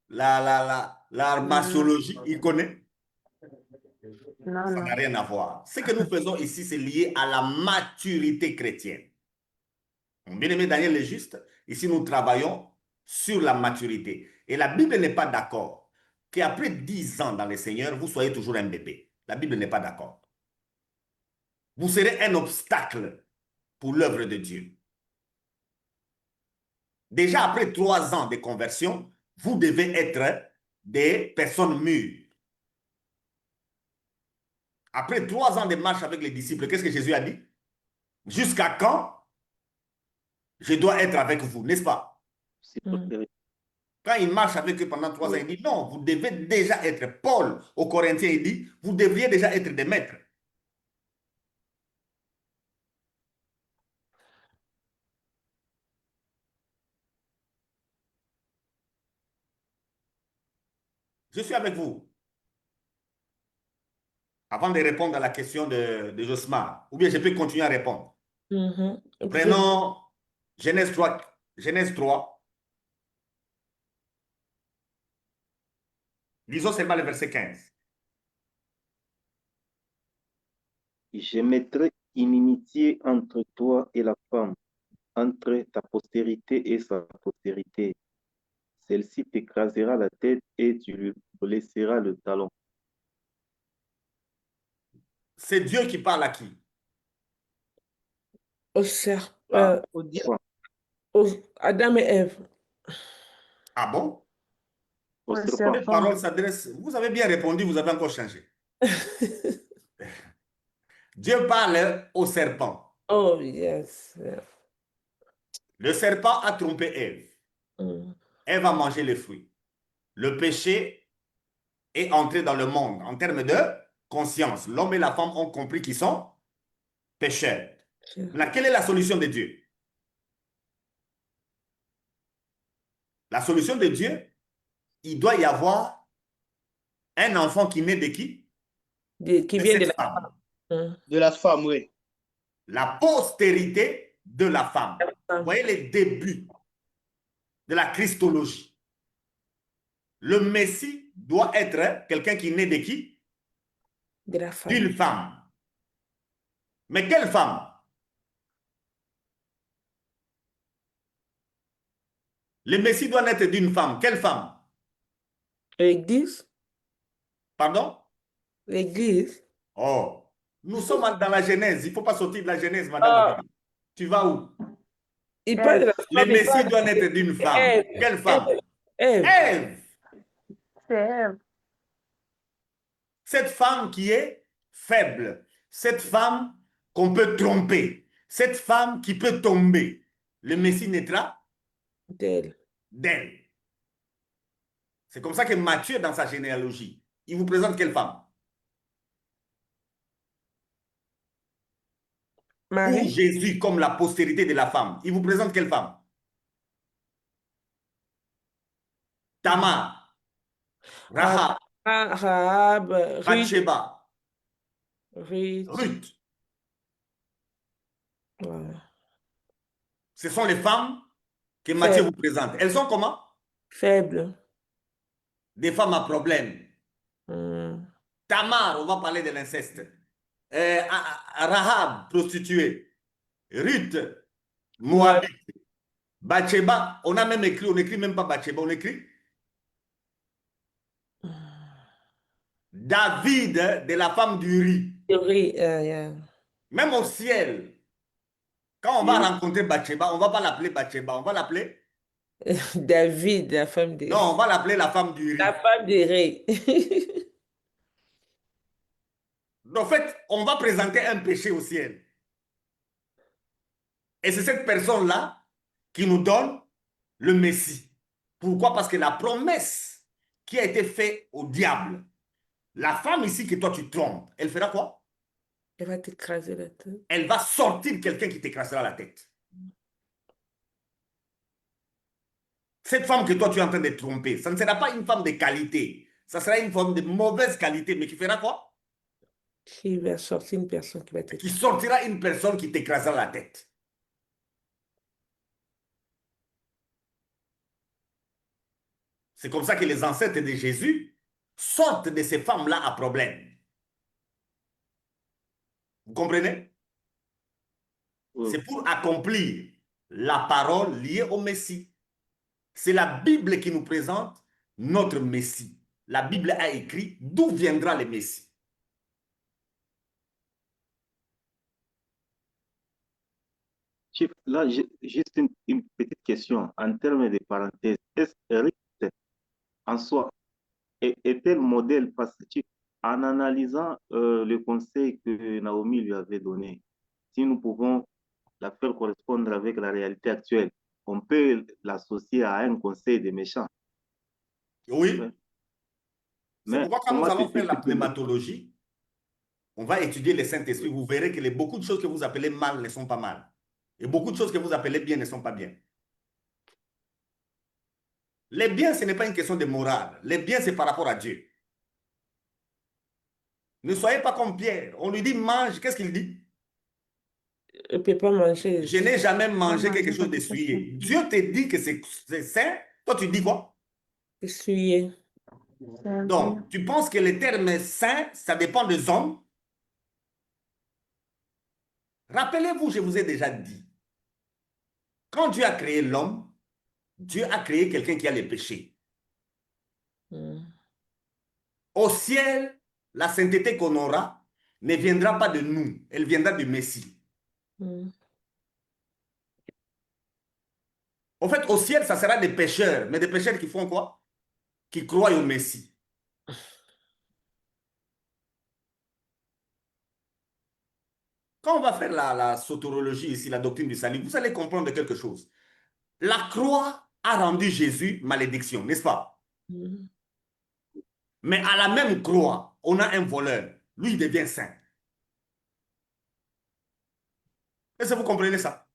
Speaker 3: la
Speaker 5: non,
Speaker 3: martiologie? Il connaît?
Speaker 5: non,
Speaker 3: Ça n'a
Speaker 5: non.
Speaker 3: rien à voir. Ce que nous faisons ici, c'est lié à la maturité chrétienne. Mon bien-aimé Daniel est juste. Ici, nous travaillons sur la maturité. Et la Bible n'est pas d'accord qu'après 10 ans dans le Seigneur, vous soyez toujours un bébé. La Bible n'est pas d'accord. Vous serez un obstacle pour l'œuvre de Dieu. Déjà, après 3 ans de conversion, vous devez être des personnes mûres. Après 3 ans de marche avec les disciples, qu'est-ce que Jésus a dit? Jusqu'à quand je dois être avec vous, n'est-ce pas?
Speaker 4: C'est
Speaker 1: Mhm.
Speaker 4: prospéré.
Speaker 3: Quand il marche avec eux pendant 3 ans,
Speaker 5: Oui.
Speaker 3: il dit non, vous devez déjà être. Paul, aux Corinthiens, il dit, vous devriez déjà être des maîtres. Je suis avec vous. Avant de répondre à la question de Josma, ou bien je peux continuer à répondre.
Speaker 1: Mhm. Vous pouvez-
Speaker 3: Prenons Genèse 3. Genèse 3. Lisons seulement le verset 15.
Speaker 4: Je mettrai inimitié entre toi et la femme, entre ta postérité et sa postérité. Celle-ci t'écrasera la tête et tu lui blesseras le talon.
Speaker 3: C'est Dieu qui parle à qui?
Speaker 1: Au serpent,
Speaker 4: Ah,
Speaker 2: Au diable,
Speaker 1: Adam et Ève.
Speaker 3: Ah bon?
Speaker 4: au
Speaker 5: Au
Speaker 4: serpent.
Speaker 3: Cette
Speaker 5: serpent.
Speaker 3: parole s'adresse. Vous avez bien répondu, vous avez encore changé. Dieu parle au serpent.
Speaker 1: Oh, yes.
Speaker 3: Le serpent a trompé Ève.
Speaker 1: Mm.
Speaker 3: Ève a mangé les fruits. Le péché est entré dans le monde en termes de conscience. L'homme et la femme ont compris qu'ils sont pécheurs. Maintenant, quelle est la solution de Dieu? La solution de Dieu, il doit y avoir un enfant qui naît de qui?
Speaker 1: Qui
Speaker 3: De
Speaker 1: vient de
Speaker 3: cette
Speaker 1: la
Speaker 3: femme.
Speaker 1: Mm.
Speaker 2: de la femme, oui.
Speaker 3: La postérité de la femme. Vous voyez les débuts de la christologie. Le Messie doit être quelqu'un qui naît de qui?
Speaker 1: De la femme.
Speaker 3: D'une femme. Mais quelle femme? Le Messie doit naître d'une femme. Quelle femme?
Speaker 1: L'église?
Speaker 3: Pardon?
Speaker 1: L'église?
Speaker 3: Oh, nous sommes dans la Genèse. Il ne faut pas sortir de la Genèse, madame
Speaker 1: Ah,
Speaker 3: Abidi. Tu vas où?
Speaker 1: il parle de la
Speaker 3: Le
Speaker 1: femme, il
Speaker 3: Messie
Speaker 1: parle
Speaker 3: doit naître d'une
Speaker 1: de
Speaker 3: femme.
Speaker 1: Ève.
Speaker 3: Quelle femme?
Speaker 1: Ève.
Speaker 3: Ève.
Speaker 5: C'est Ève.
Speaker 3: Cette femme qui est faible. Cette femme qu'on peut tromper. Cette femme qui peut tomber. Le Messie naîtra
Speaker 1: D'elle.
Speaker 3: d'elle. C'est comme ça que Matthieu, dans sa généalogie, il vous présente quelle femme? Ou
Speaker 1: Marie?
Speaker 3: Jésus comme la postérité de la femme. Il vous présente quelle femme? Tamar,
Speaker 1: Ah,
Speaker 3: Rahab,
Speaker 1: Rahab, Ruth.
Speaker 3: Bathsheba,
Speaker 1: Ruth.
Speaker 3: Ruth.
Speaker 1: Ouais.
Speaker 3: Ce sont les femmes que Matthieu
Speaker 1: Faible.
Speaker 3: vous présente. Elles sont comment?
Speaker 1: Faible.
Speaker 3: Des femmes à problème.
Speaker 1: Mm.
Speaker 3: Tamar, on va parler de l'inceste. Rahab, prostituée. Ruth,
Speaker 1: Ouais.
Speaker 3: Moabite. Bathsheba, on a même écrit, on n'écrit même pas Bathsheba, on écrit David de la femme d'Uri.
Speaker 1: Uri, yeah.
Speaker 3: Même au ciel, quand on va rencontrer Bathsheba, on ne va pas l'appeler Bathsheba, on va l'appeler.
Speaker 1: David, la femme de...
Speaker 3: Non, on va l'appeler la femme
Speaker 1: La
Speaker 3: d'Uri.
Speaker 1: femme d'Uri.
Speaker 3: En fait, on va présenter un péché au ciel. Et c'est cette personne-là qui nous donne le Messie. Pourquoi? Parce que la promesse qui a été faite au diable, la femme ici que toi tu trompes, elle fera quoi?
Speaker 1: Elle va t'écraser la tête.
Speaker 3: Elle va sortir quelqu'un qui t'écrasera la tête. Cette femme que toi tu es en train de tromper, ça ne sera pas une femme de qualité. Ça sera une femme de mauvaise qualité, mais qui fera quoi?
Speaker 1: Qui va sortir une personne qui va
Speaker 3: Qui
Speaker 1: t'écraser.
Speaker 3: sortira une personne qui t'écrasera la tête. C'est comme ça que les ancêtres de Jésus sortent de ces femmes-là à problème. Vous comprenez? C'est pour accomplir la parole liée au Messie. C'est la Bible qui nous présente notre Messie. La Bible a écrit d'où viendra le Messie.
Speaker 4: Chief, là, juste une petite question en termes de parenthèse. Est-ce que Ruth en soi est-elle modèle? Parce que Chief, en analysant le conseil que Naomi lui avait donné, si nous pouvons la faire correspondre avec la réalité actuelle, on peut l'associer à un conseil des méchants.
Speaker 3: Oui.
Speaker 4: Ouais.
Speaker 3: C'est
Speaker 4: Mais
Speaker 3: pourquoi quand nous
Speaker 4: comment
Speaker 3: allons
Speaker 4: se
Speaker 3: faire la
Speaker 4: fait-il que
Speaker 3: pneumatologie, on va étudier les Saint-Esprit, vous verrez que beaucoup de choses que vous appelez mal ne sont pas mal. Et beaucoup de choses que vous appelez bien ne sont pas bien. Les biens, ce n'est pas une question de morale. Les biens, c'est par rapport à Dieu. Ne soyez pas comme Pierre. On lui dit mange. Qu'est-ce qu'il dit?
Speaker 1: On ne peut pas manger.
Speaker 3: Je n'ai jamais mangé
Speaker 5: manger
Speaker 3: quelque chose
Speaker 5: quelque chose
Speaker 3: d'essuyé.
Speaker 5: de-
Speaker 3: Dieu te dit que c'est saint. Toi, tu dis quoi?
Speaker 1: Essuyé.
Speaker 5: C'est un peu.
Speaker 3: Donc, tu penses que le terme saint, ça dépend des hommes? Rappelez-vous, je vous ai déjà dit, quand Dieu a créé l'homme, Dieu a créé quelqu'un qui a les péchés.
Speaker 1: Mm.
Speaker 3: Au ciel, la sainteté qu'on aura ne viendra pas de nous, elle viendra du Messie.
Speaker 1: Mm.
Speaker 3: En fait, au ciel, ça sera des pécheurs, mais des pécheurs qui font quoi? Qui croient au Messie. Quand on va faire la soteriologie ici, la doctrine du salut, vous allez comprendre quelque chose. La croix a rendu Jésus malédiction, n'est-ce pas?
Speaker 1: Mm.
Speaker 3: Mais à la même croix, on a un voleur. Lui, il devient saint. Est-ce que vous comprenez ça?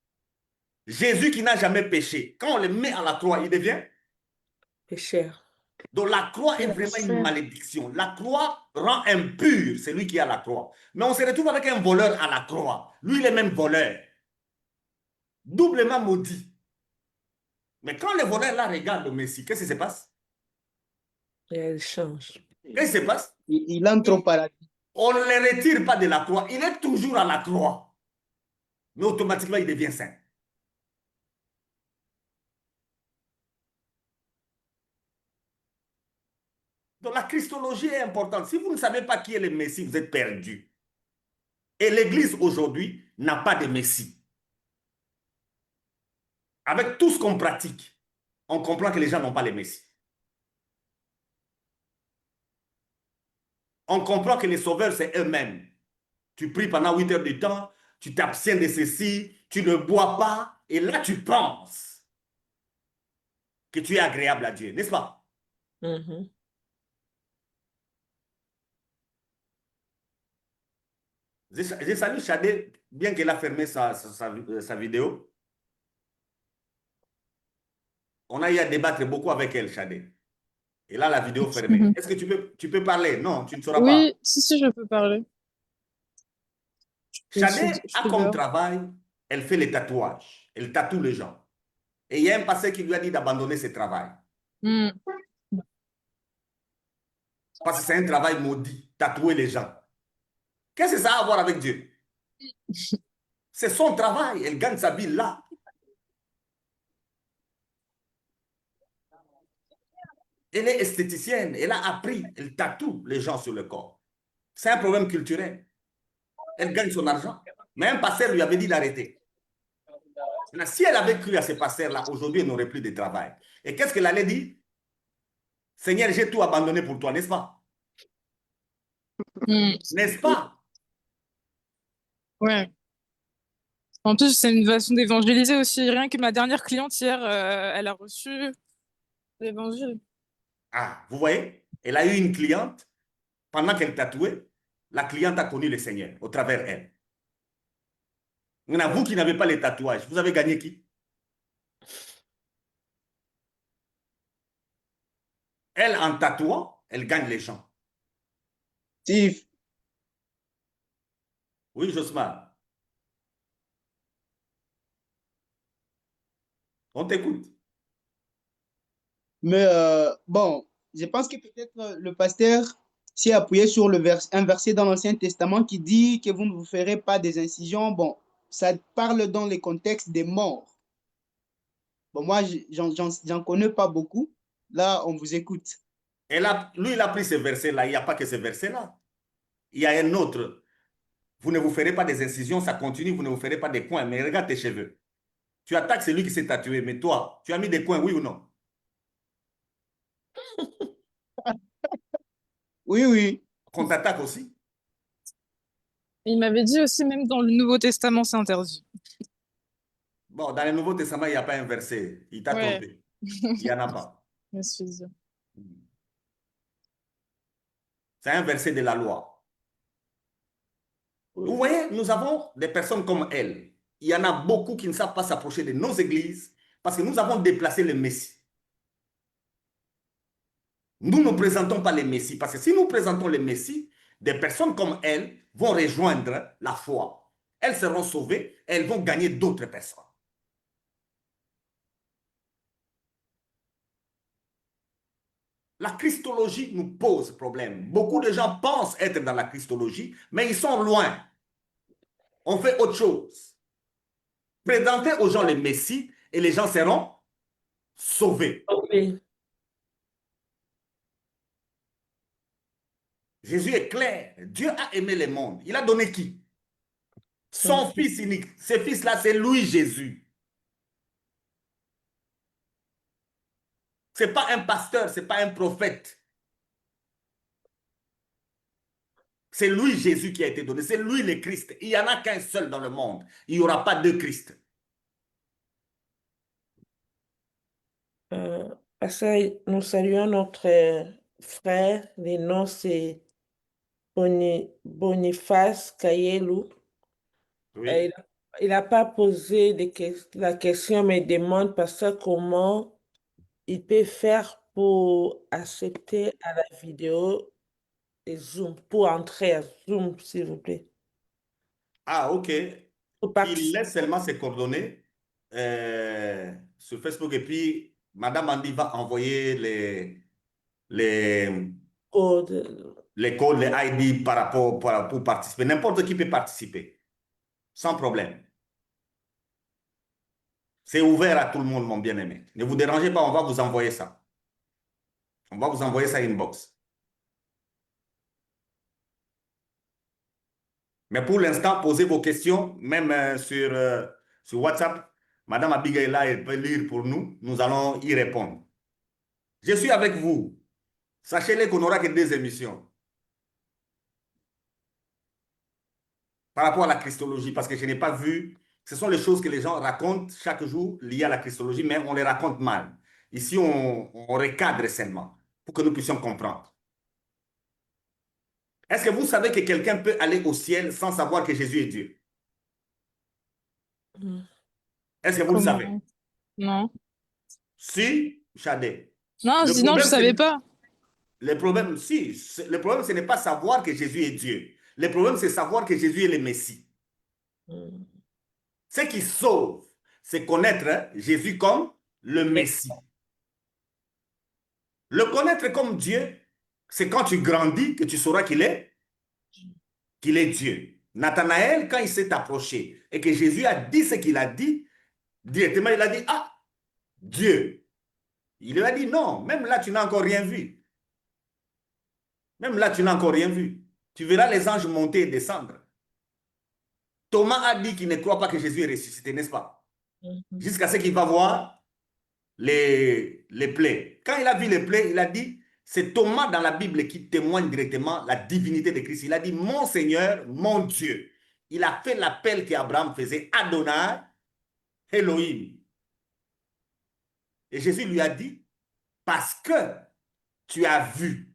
Speaker 3: Jésus qui n'a jamais péché, quand on le met à la croix, il devient.
Speaker 1: Pécheur.
Speaker 3: Donc la croix est
Speaker 5: C'est
Speaker 3: vraiment une
Speaker 5: saint.
Speaker 3: malédiction. La croix rend impur celui qui est à la croix. Mais on se retrouve avec un voleur à la croix. Lui, il est même voleur. Doublement maudit. Mais quand le voleur là regarde le Messie, qu'est-ce qui se passe?
Speaker 1: Et elle change.
Speaker 3: Qu'est-ce qui se passe?
Speaker 2: Il entre au paradis.
Speaker 3: On ne le retire pas de la croix. Il est toujours à la croix. Mais automatiquement, il devient saint. Donc la christologie est importante. Si vous ne savez pas qui est le Messie, vous êtes perdu. Et l'Église aujourd'hui n'a pas de Messie. Avec tout ce qu'on pratique, on comprend que les gens n'ont pas le Messie. On comprend que les sauveurs, c'est eux-mêmes. Tu pries pendant 8 heures du temps, tu t'abstiens de ceci, tu ne bois pas, et là tu penses que tu es agréable à Dieu, n'est-ce pas?
Speaker 1: Mhm.
Speaker 3: J'ai salué Shadé, bien qu'elle a fermé sa vidéo. On a eu à débattre beaucoup avec elle, Shadé. Et là, la vidéo fermée.
Speaker 6: Mhm.
Speaker 3: Est-ce que tu peux parler? Non, tu ne sauras
Speaker 6: Oui,
Speaker 3: pas.
Speaker 6: si, je peux parler.
Speaker 3: Shadé
Speaker 6: Je
Speaker 3: a
Speaker 6: suis
Speaker 3: comme
Speaker 6: dehors.
Speaker 3: travail, elle fait les tatouages. Elle tatoue les gens. Et il y a un pasteur qui lui a dit d'abandonner ce travail.
Speaker 6: Hmm.
Speaker 3: Parce que c'est un travail maudit, tatouer les gens. Qu'est-ce que ça a à voir avec Dieu? C'est son travail, elle gagne sa vie là. Elle est esthéticienne, elle a appris, elle tatoue les gens sur le corps. C'est un problème culturel. Elle gagne son argent. Mais un pasteur lui avait dit d'arrêter. Si elle avait cru à ce pasteur-là, aujourd'hui, elle n'aurait plus de travail. Et qu'est-ce qu'elle allait dire? Seigneur, j'ai tout abandonné pour toi, n'est-ce pas?
Speaker 6: Hmm.
Speaker 3: N'est-ce pas?
Speaker 6: Ouais. En plus, c'est une façon d'évangéliser aussi. Rien que ma dernière cliente hier, elle a reçu l'évangile.
Speaker 3: Ah, vous voyez? Elle a eu une cliente, pendant qu'elle tatouait, la cliente a connu le Seigneur au travers elle. Maintenant, vous qui n'avez pas les tatouages, vous avez gagné qui? Elle, en tatouant, elle gagne les gens.
Speaker 2: Steve,
Speaker 3: Oui, Josman, on t'écoute.
Speaker 2: mais bon, je pense que peut-être le pasteur s'est appuyé sur un verset dans l'Ancien Testament qui dit que vous ne vous ferez pas des incisions. Bon, ça parle dans le contexte des morts. Bon, moi, j'en connais pas beaucoup. Là, on vous écoute.
Speaker 3: Lui, il a pris ce verset-là. Il n'y a pas que ce verset-là. Il y a un autre. Vous ne vous ferez pas des incisions, ça continue, vous ne vous ferez pas des coins. Mais regarde tes cheveux. Tu attaques celui qui s'est tatoué, mais toi, tu as mis des coins, oui ou non?
Speaker 2: Oui, oui.
Speaker 3: Qu'on t'attaque aussi?
Speaker 6: Il m'avait dit aussi, même dans le Nouveau Testament, c'est interdit.
Speaker 3: Bon, dans le Nouveau Testament, il n'y a pas un verset. Il t'a
Speaker 6: Ouais.
Speaker 3: trompé. Il n'y en a pas.
Speaker 6: Je me suis dit.
Speaker 3: C'est un verset de la loi. Vous voyez, nous avons des personnes comme elle. Il y en a beaucoup qui ne savent pas s'approcher de nos églises parce que nous avons déplacé le Messie. Nous ne présentons pas les messies, parce que si nous présentons les messies, des personnes comme elles vont rejoindre la foi. Elles seront sauvées, elles vont gagner d'autres personnes. La christologie nous pose problème. Beaucoup de gens pensent être dans la christologie, mais ils sont loin. On fait autre chose. Présentez aux gens les messies et les gens seront sauvés.
Speaker 1: Oui.
Speaker 3: Jésus est clair. Dieu a aimé le monde. Il a donné qui? Son fils unique. Ce fils-là, c'est lui, Jésus. Ce n'est pas un pasteur, ce n'est pas un prophète. C'est lui, Jésus, qui a été donné. C'est lui, le Christ. Il n'y en a qu'un seul dans le monde. Il n'y aura pas deux Christ.
Speaker 7: Parce que nous saluons notre frère, le nom c'est Boniface Kayelou.
Speaker 3: Oui.
Speaker 7: Il n'a pas posé la question, mais il demande parce que comment il peut faire pour accepter à la vidéo et Zoom, pour entrer à Zoom, s'il vous plaît.
Speaker 3: Ah, ok.
Speaker 7: Pour
Speaker 3: Il
Speaker 7: participer
Speaker 3: laisse seulement ses coordonnées sur Facebook et puis Madame Andy va envoyer les codes, les ID par rapport pour participer. N'importe qui peut participer, sans problème. C'est ouvert à tout le monde, mon bien-aimé. Ne vous dérangez pas, on va vous envoyer ça. On va vous envoyer ça inbox. Mais pour l'instant, posez vos questions, même sur WhatsApp. Madame Abigail, elle peut lire pour nous. Nous allons y répondre. Je suis avec vous. Sachez-le qu'on n'aura que 2 émissions. Par rapport à la christologie, parce que je n'ai pas vu. Ce sont les choses que les gens racontent chaque jour liées à la christologie, mais on les raconte mal. Ici, on recadre seulement pour que nous puissions comprendre. Est-ce que vous savez que quelqu'un peut aller au ciel sans savoir que Jésus est Dieu? Est-ce que vous le savez?
Speaker 6: Comment? Non.
Speaker 3: Si, Chadé.
Speaker 6: Non, je
Speaker 3: Le
Speaker 6: dis non, je
Speaker 3: problème,
Speaker 6: savais pas.
Speaker 3: le problème, le problème, ce n'est pas savoir que Jésus est Dieu. Le problème, c'est savoir que Jésus est le Messie. Ce qui sauve, c'est connaître Jésus comme le Messie. Le connaître comme Dieu, c'est quand tu grandis que tu sauras qu'il est Dieu. Nathanaël, quand il s'est approché et que Jésus a dit ce qu'il a dit, directement, il a dit, ah, Dieu. Il lui a dit, non, même là, tu n'as encore rien vu. Même là, tu n'as encore rien vu. Tu verras les anges monter et descendre. Thomas a dit qu'il ne croit pas que Jésus est ressuscité, n'est-ce pas? Jusqu'à ce qu'il va voir les plaies. Quand il a vu les plaies, il a dit, c'est Thomas dans la Bible qui témoigne directement la divinité de Christ. Il a dit, mon Seigneur, mon Dieu. Il a fait l'appel qu'Abraham faisait, Adonai, Elohim. Et Jésus lui a dit, parce que tu as vu,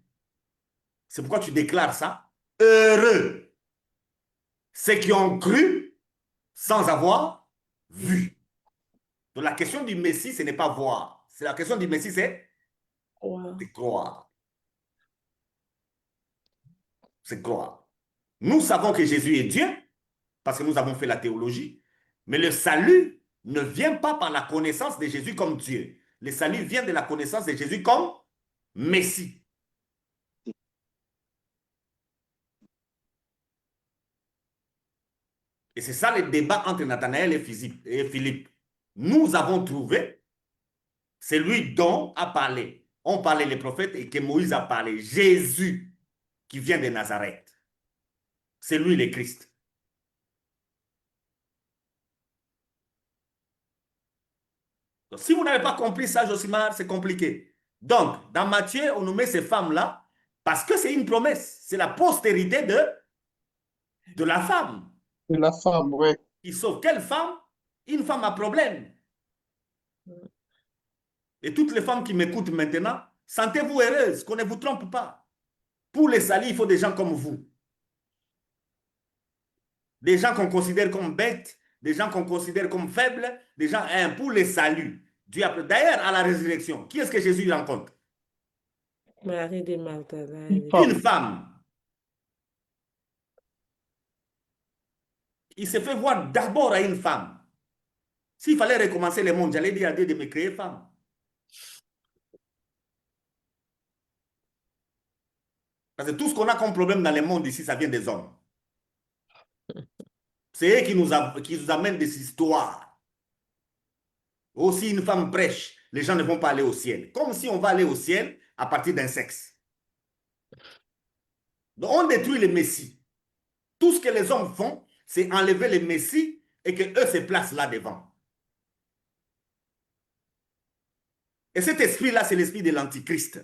Speaker 3: c'est pourquoi tu déclares ça, heureux ceux qui ont cru sans avoir vu. Donc la question du Messie, ce n'est pas voir. La question du Messie, c'est croire. C'est croire. Nous savons que Jésus est Dieu, parce que nous avons fait la théologie, mais le salut ne vient pas par la connaissance de Jésus comme Dieu. Le salut vient de la connaissance de Jésus comme Messie. Et c'est ça le débat entre Nathanaël et Philippe. Nous avons trouvé celui dont a parlé. On parlait les prophètes et que Moïse a parlé. Jésus qui vient de Nazareth. C'est lui le Christ. Donc, si vous n'avez pas compris ça, Josimar, c'est compliqué. Donc, dans Matthieu, on nous met ces femmes-là parce que c'est une promesse. C'est la postérité de la femme.
Speaker 2: De la femme, oui.
Speaker 3: Il sauve quelle femme? Une femme à problème. Et toutes les femmes qui m'écoutent maintenant, sentez-vous heureuses, qu'on ne vous trompe pas. Pour les salis, il faut des gens comme vous. Des gens qu'on considère comme bêtes, des gens qu'on considère comme faibles, des gens pour les saluts. D'ailleurs, à la résurrection, qui est-ce que Jésus rencontre?
Speaker 7: Marie de Magdala.
Speaker 2: Une
Speaker 3: Une
Speaker 2: femme.
Speaker 3: femme. Il s'est fait voir d'abord à une femme. S'il fallait recommencer le monde, j'allais dire à Dieu de me créer femme. Parce que tout ce qu'on a comme problème dans le monde ici, ça vient des hommes. C'est eux qui nous amènent des histoires. Aussi, une femme prêche, les gens ne vont pas aller au ciel. Comme si on va aller au ciel à partir d'un sexe. Donc, on détruit le Messie. Tout ce que les hommes font, c'est enlever le Messie et qu'eux se placent là devant. Et cet esprit-là, c'est l'esprit de l'Antichrist.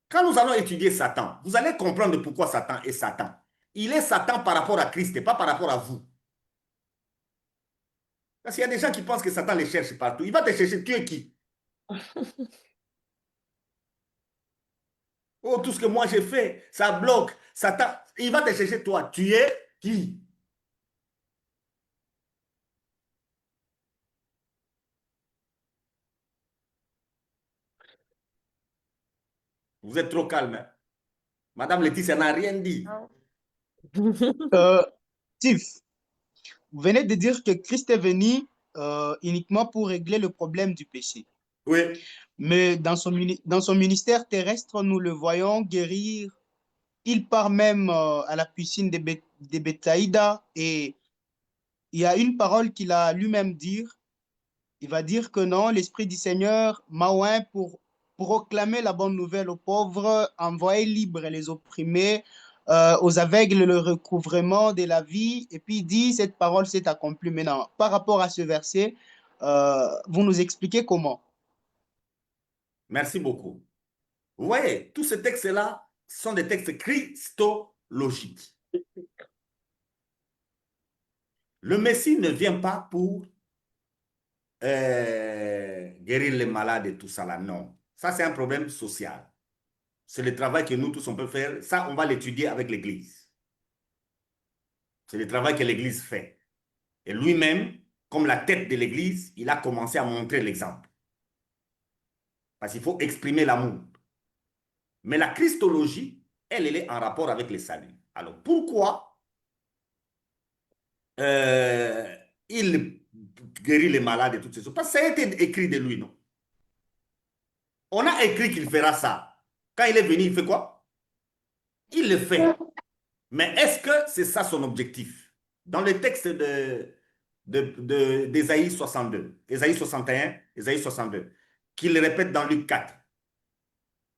Speaker 3: Quand nous allons étudier Satan, vous allez comprendre pourquoi Satan est Satan. Il est Satan par rapport à Christ et pas par rapport à vous. Parce qu'il y a des gens qui pensent que Satan les cherche partout. Il va te chercher, tu es qui? Oh, tout ce que moi j'ai fait, ça bloque. Satan, il va te chercher toi. Tu es qui? Vous êtes trop calme. Hein? Madame Laetitia n'a rien dit.
Speaker 2: Steve, vous venez de dire que Christ est venu uniquement pour régler le problème du péché.
Speaker 3: Oui.
Speaker 2: Mais dans son ministère terrestre, nous le voyons guérir. Il part même à la piscine de Bethsaïda et il y a une parole qu'il a lui-même dire. Il va dire que non, l'Esprit du Seigneur m'a oint pour proclamer la bonne nouvelle aux pauvres, envoyer libres les opprimés, aux aveugles le recouvrement de la vie. Et puis il dit, cette parole s'est accomplie maintenant. Par rapport à ce verset, vous nous expliquez comment?
Speaker 3: Merci beaucoup. Vous voyez, tous ces textes-là sont des textes christologiques. Le Messie ne vient pas pour guérir les malades et tout ça là, non. Ça, c'est un problème social. C'est le travail que nous tous, on peut faire. Ça, on va l'étudier avec l'Église. C'est le travail que l'Église fait. Et lui-même, comme la tête de l'Église, il a commencé à montrer l'exemple. Parce qu'il faut exprimer l'amour. Mais la christologie, elle est en rapport avec le salut. Alors, pourquoi il guérit les malades et toutes ces choses? Parce que ça a été écrit de lui, non? On a écrit qu'il fera ça. Quand il est venu, il fait quoi? Il le fait. Mais est-ce que c'est ça son objectif? Dans le texte d'Ésaïe 62, Ésaïe 61, Ésaïe 62, qu'il répète dans Luc 4.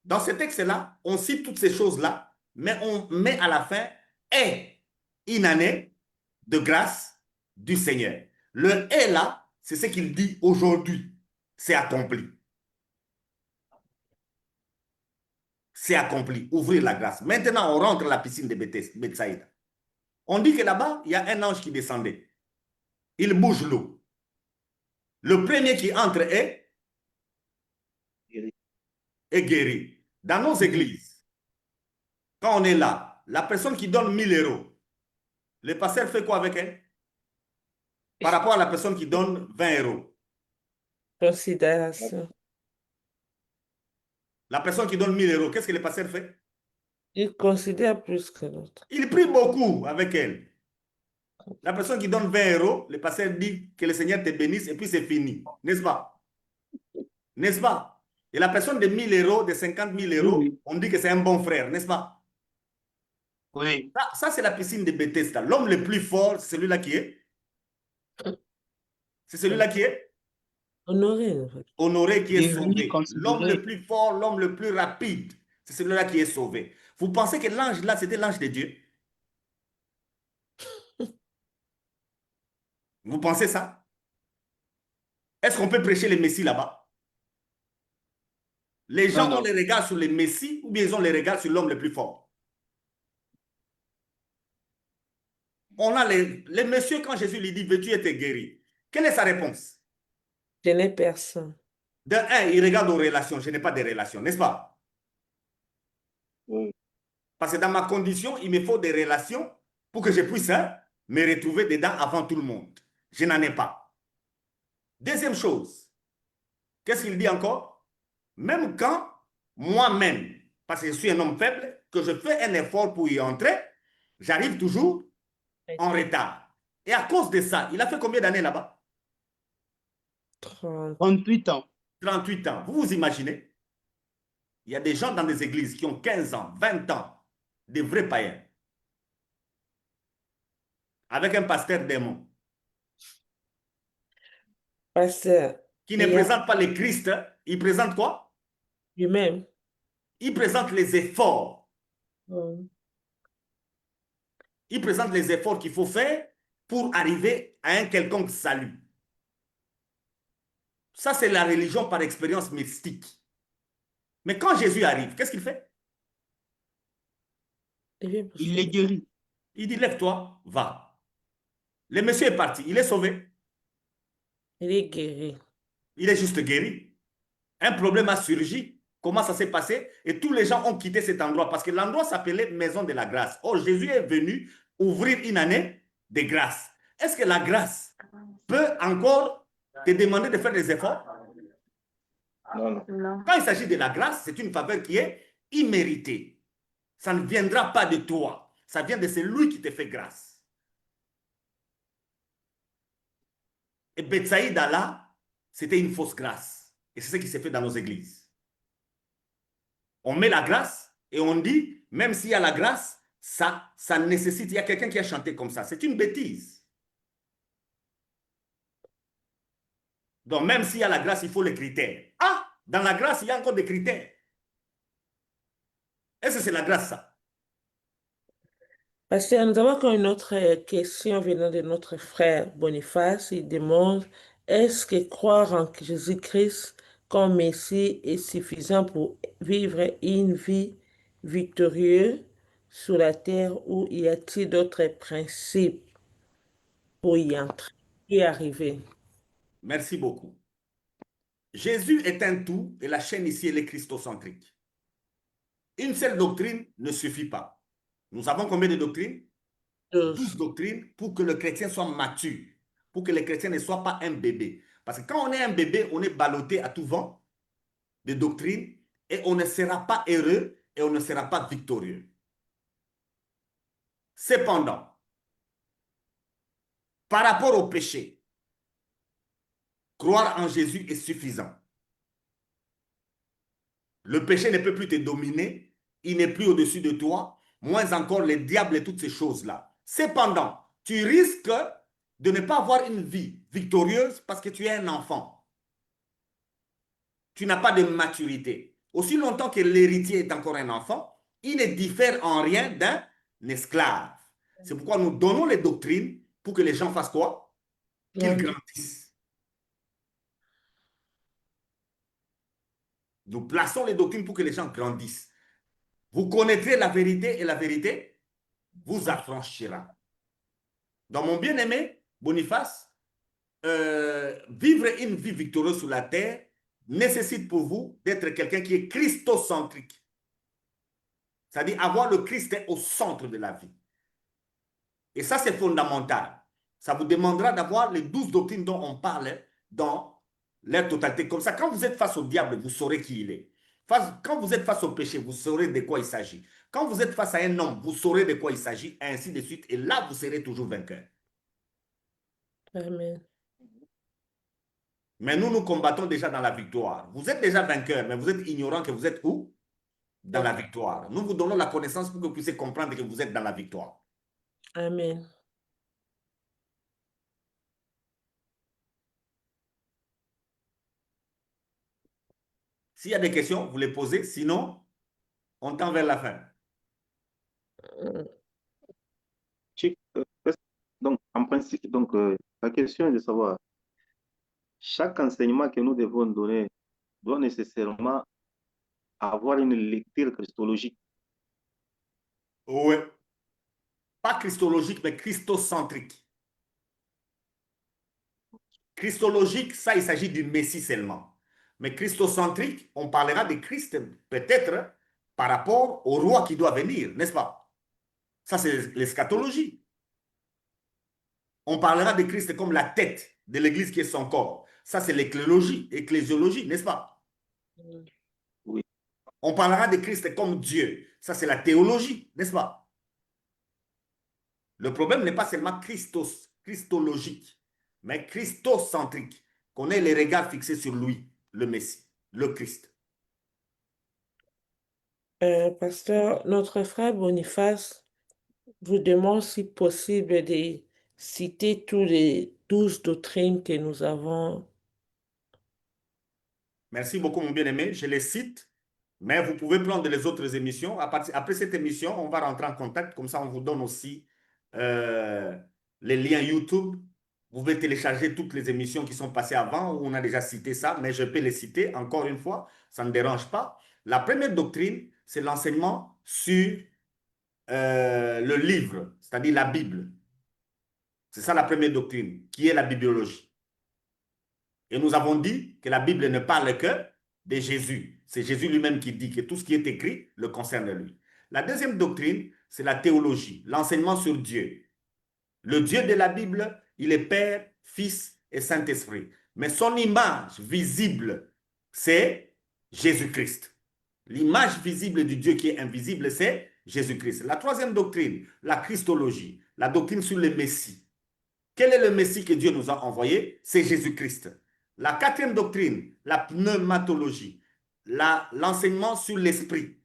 Speaker 3: Dans ce texte-là, on cite toutes ces choses-là, mais on met à la fin « est une année de grâce du Seigneur ». Le « est » là, c'est ce qu'il dit aujourd'hui. C'est accompli. C'est accompli. Ouvrir la grâce. Maintenant, on rentre à la piscine de Bethsaïda. On dit que là-bas, il y a un ange qui descendait. Il bouge l'eau. Le premier qui entre est guéri. Dans nos églises, quand on est là, la personne qui donne 1000 euros, le pasteur fait quoi avec elle? Par rapport à la personne qui donne 20 euros.
Speaker 7: Considération.
Speaker 3: La personne qui donne 1000 euros, qu'est-ce que le pasteur fait?
Speaker 7: Il considère plus que l'autre.
Speaker 3: Il prie beaucoup avec elle. La personne qui donne 20 euros, le pasteur dit que le Seigneur te bénisse et puis c'est fini. N'est-ce pas? N'est-ce pas? Et la personne de 1000 euros, de 50 000 euros,
Speaker 2: Oui.
Speaker 3: on dit que c'est un bon frère, n'est-ce pas?
Speaker 2: Oui.
Speaker 3: Ça c'est la piscine de Bethesda. L'homme le plus fort, c'est celui-là qui est? C'est celui-là qui est?
Speaker 7: Honoré, en fait.
Speaker 3: Honoré, qui est
Speaker 2: Guéri,
Speaker 3: sauvé. L'homme
Speaker 2: considéré.
Speaker 3: le plus fort, l'homme le plus rapide, c'est celui-là qui est sauvé. Vous pensez que l'ange là, c'était l'ange de Dieu? Vous pensez ça? Est-ce qu'on peut prêcher les messies là-bas? Les gens
Speaker 2: Non,
Speaker 3: ont
Speaker 2: non.
Speaker 3: les regards sur les messies ou bien ils ont les regards sur l'homme le plus fort? On a les messieurs, quand Jésus lui dit, veux-tu être guéri? Quelle est sa réponse?
Speaker 7: Je n'ai personne.
Speaker 3: De un, il regarde aux relations. Je n'ai pas de relations, n'est-ce pas?
Speaker 4: Oui.
Speaker 3: Parce que dans ma condition, il me faut des relations pour que je puisse me retrouver dedans avant tout le monde. Je n'en ai pas. Deuxième chose, qu'est-ce qu'il dit encore? même quand moi-même, parce que je suis un homme faible, que je fais un effort pour y entrer, j'arrive toujours en retard. Et à cause de ça, il a fait combien d'années là-bas?
Speaker 2: 38 ans.
Speaker 3: 38 ans. Vous vous imaginez? Il y a des gens dans des églises qui ont 15 ans, 20 ans, des vrais païens, avec un pasteur démon,
Speaker 7: Pasteur,
Speaker 3: qui ne
Speaker 7: il y a
Speaker 3: présente pas le Christ. Il présente quoi?
Speaker 7: lui-même.
Speaker 3: Il présente les efforts.
Speaker 7: Mm.
Speaker 3: Il présente les efforts qu'il faut faire pour arriver à un quelconque salut. Ça, c'est la religion par expérience mystique. Mais quand Jésus arrive, qu'est-ce qu'il fait?
Speaker 2: Il les guérit.
Speaker 3: Il dit, lève-toi, va. Le monsieur est parti, il est sauvé.
Speaker 7: Il est guéri.
Speaker 3: Il est juste guéri. Un problème a surgi. Comment ça s'est passé? Et tous les gens ont quitté cet endroit parce que l'endroit s'appelait Maison de la Grâce. Or, Jésus est venu ouvrir une année de grâce. Est-ce que la grâce peut encore te demander de faire des efforts?
Speaker 4: Non.
Speaker 5: Non.
Speaker 3: Quand il s'agit de la grâce, c'est une faveur qui est imméritée. Ça ne viendra pas de toi. Ça vient de celui qui te fait grâce. Et Bethsaïda, là, c'était une fausse grâce. Et c'est ce qui s'est fait dans nos églises. On met la grâce et on dit, même s'il y a la grâce, ça nécessite, il y a quelqu'un qui a chanté comme ça. C'est une bêtise. Donc, même s'il y a la grâce, il faut les critères. Ah, dans la grâce, il y a encore des critères. Est-ce que c'est la grâce, ça?
Speaker 7: Pasteur, nous avons encore une autre question venant de notre frère Boniface. Il demande, est-ce que croire en Jésus-Christ comme Messie est suffisant pour vivre une vie victorieuse sur la terre ou y a-t-il d'autres principes pour y entrer, y arriver?
Speaker 3: Merci beaucoup. Jésus est un tout et la chaîne ici, elle est christocentrique. Une seule doctrine ne suffit pas. Nous avons combien de doctrines? 12 doctrines pour que le chrétien soit mature, pour que le chrétien ne soit pas un bébé. Parce que quand on est un bébé, on est ballotté à tout vent de doctrines et on ne sera pas heureux et on ne sera pas victorieux. Cependant, par rapport au péché, croire en Jésus est suffisant. Le péché ne peut plus te dominer, il n'est plus au-dessus de toi, moins encore le diable et toutes ces choses-là. Cependant, tu risques de ne pas avoir une vie victorieuse parce que tu es un enfant. Tu n'as pas de maturité. Aussi longtemps que l'héritier est encore un enfant, il ne diffère en rien d'un esclave. C'est pourquoi nous donnons les doctrines pour que les gens fassent quoi? Qu'ils grandissent. Nous plaçons les doctrines pour que les gens grandissent. Vous connaîtrez la vérité et la vérité vous affranchira. Donc, mon bien-aimé Boniface, vivre une vie victorieuse sur la terre nécessite pour vous d'être quelqu'un qui est christocentrique. C'est-à-dire avoir le Christ au centre de la vie. Et ça, c'est fondamental. Ça vous demandera d'avoir les 12 doctrines dont on parle dans leur totalité. Comme ça, quand vous êtes face au diable, vous saurez qui il est. Quand vous êtes face au péché, vous saurez de quoi il s'agit. Quand vous êtes face à un homme, vous saurez de quoi il s'agit, et ainsi de suite. Et là, vous serez toujours vainqueur.
Speaker 7: Amen.
Speaker 3: Mais nous combattons déjà dans la victoire. Vous êtes déjà vainqueur, mais vous êtes ignorant que vous êtes où? Dans la victoire. Nous vous donnons la connaissance pour que vous puissiez comprendre que vous êtes dans la victoire.
Speaker 7: Amen.
Speaker 3: S'il y a des questions, vous les posez. Sinon, on tend vers la fin.
Speaker 4: Donc, en principe, la question est de savoir, chaque enseignement que nous devons donner doit nécessairement avoir une lecture christologique.
Speaker 3: Oui. Pas christologique, mais christocentrique. Christologique, ça, il s'agit du Messie seulement. Mais christocentrique, on parlera de Christ peut-être par rapport au roi qui doit venir, n'est-ce pas? Ça, c'est l'eschatologie. On parlera de Christ comme la tête de l'Église qui est son corps. Ça, c'est l'ecclésiologie, n'est-ce pas? On parlera de Christ comme Dieu. Ça, c'est la théologie, n'est-ce pas? Le problème n'est pas seulement christologique, mais christocentrique, qu'on ait les regards fixés sur lui, le Messie, le Christ.
Speaker 7: Pasteur, notre frère Boniface vous demande si possible de citer tous les 12 doctrines que nous avons.
Speaker 3: Merci beaucoup, mon bien-aimé. Je les cite, mais vous pouvez prendre les autres émissions. Après cette émission, on va rentrer en contact. Comme ça, on vous donne aussi les liens YouTube. Vous pouvez télécharger toutes les émissions qui sont passées avant où on a déjà cité ça, mais je peux les citer encore une fois. Ça ne dérange pas. La première doctrine, c'est l'enseignement sur le livre, c'est-à-dire la Bible. C'est ça la première doctrine, qui est la bibliologie. Et nous avons dit que la Bible ne parle que de Jésus. C'est Jésus lui-même qui dit que tout ce qui est écrit le concerne lui. La deuxième doctrine, c'est la théologie, l'enseignement sur Dieu. Le Dieu de la Bible, il est Père, Fils et Saint-Esprit. Mais son image visible, c'est Jésus-Christ. L'image visible du Dieu qui est invisible, c'est Jésus-Christ. La troisième doctrine, la christologie, la doctrine sur le Messie. Quel est le Messie que Dieu nous a envoyé? C'est Jésus-Christ. La quatrième doctrine, la pneumatologie, l'enseignement sur l'Esprit.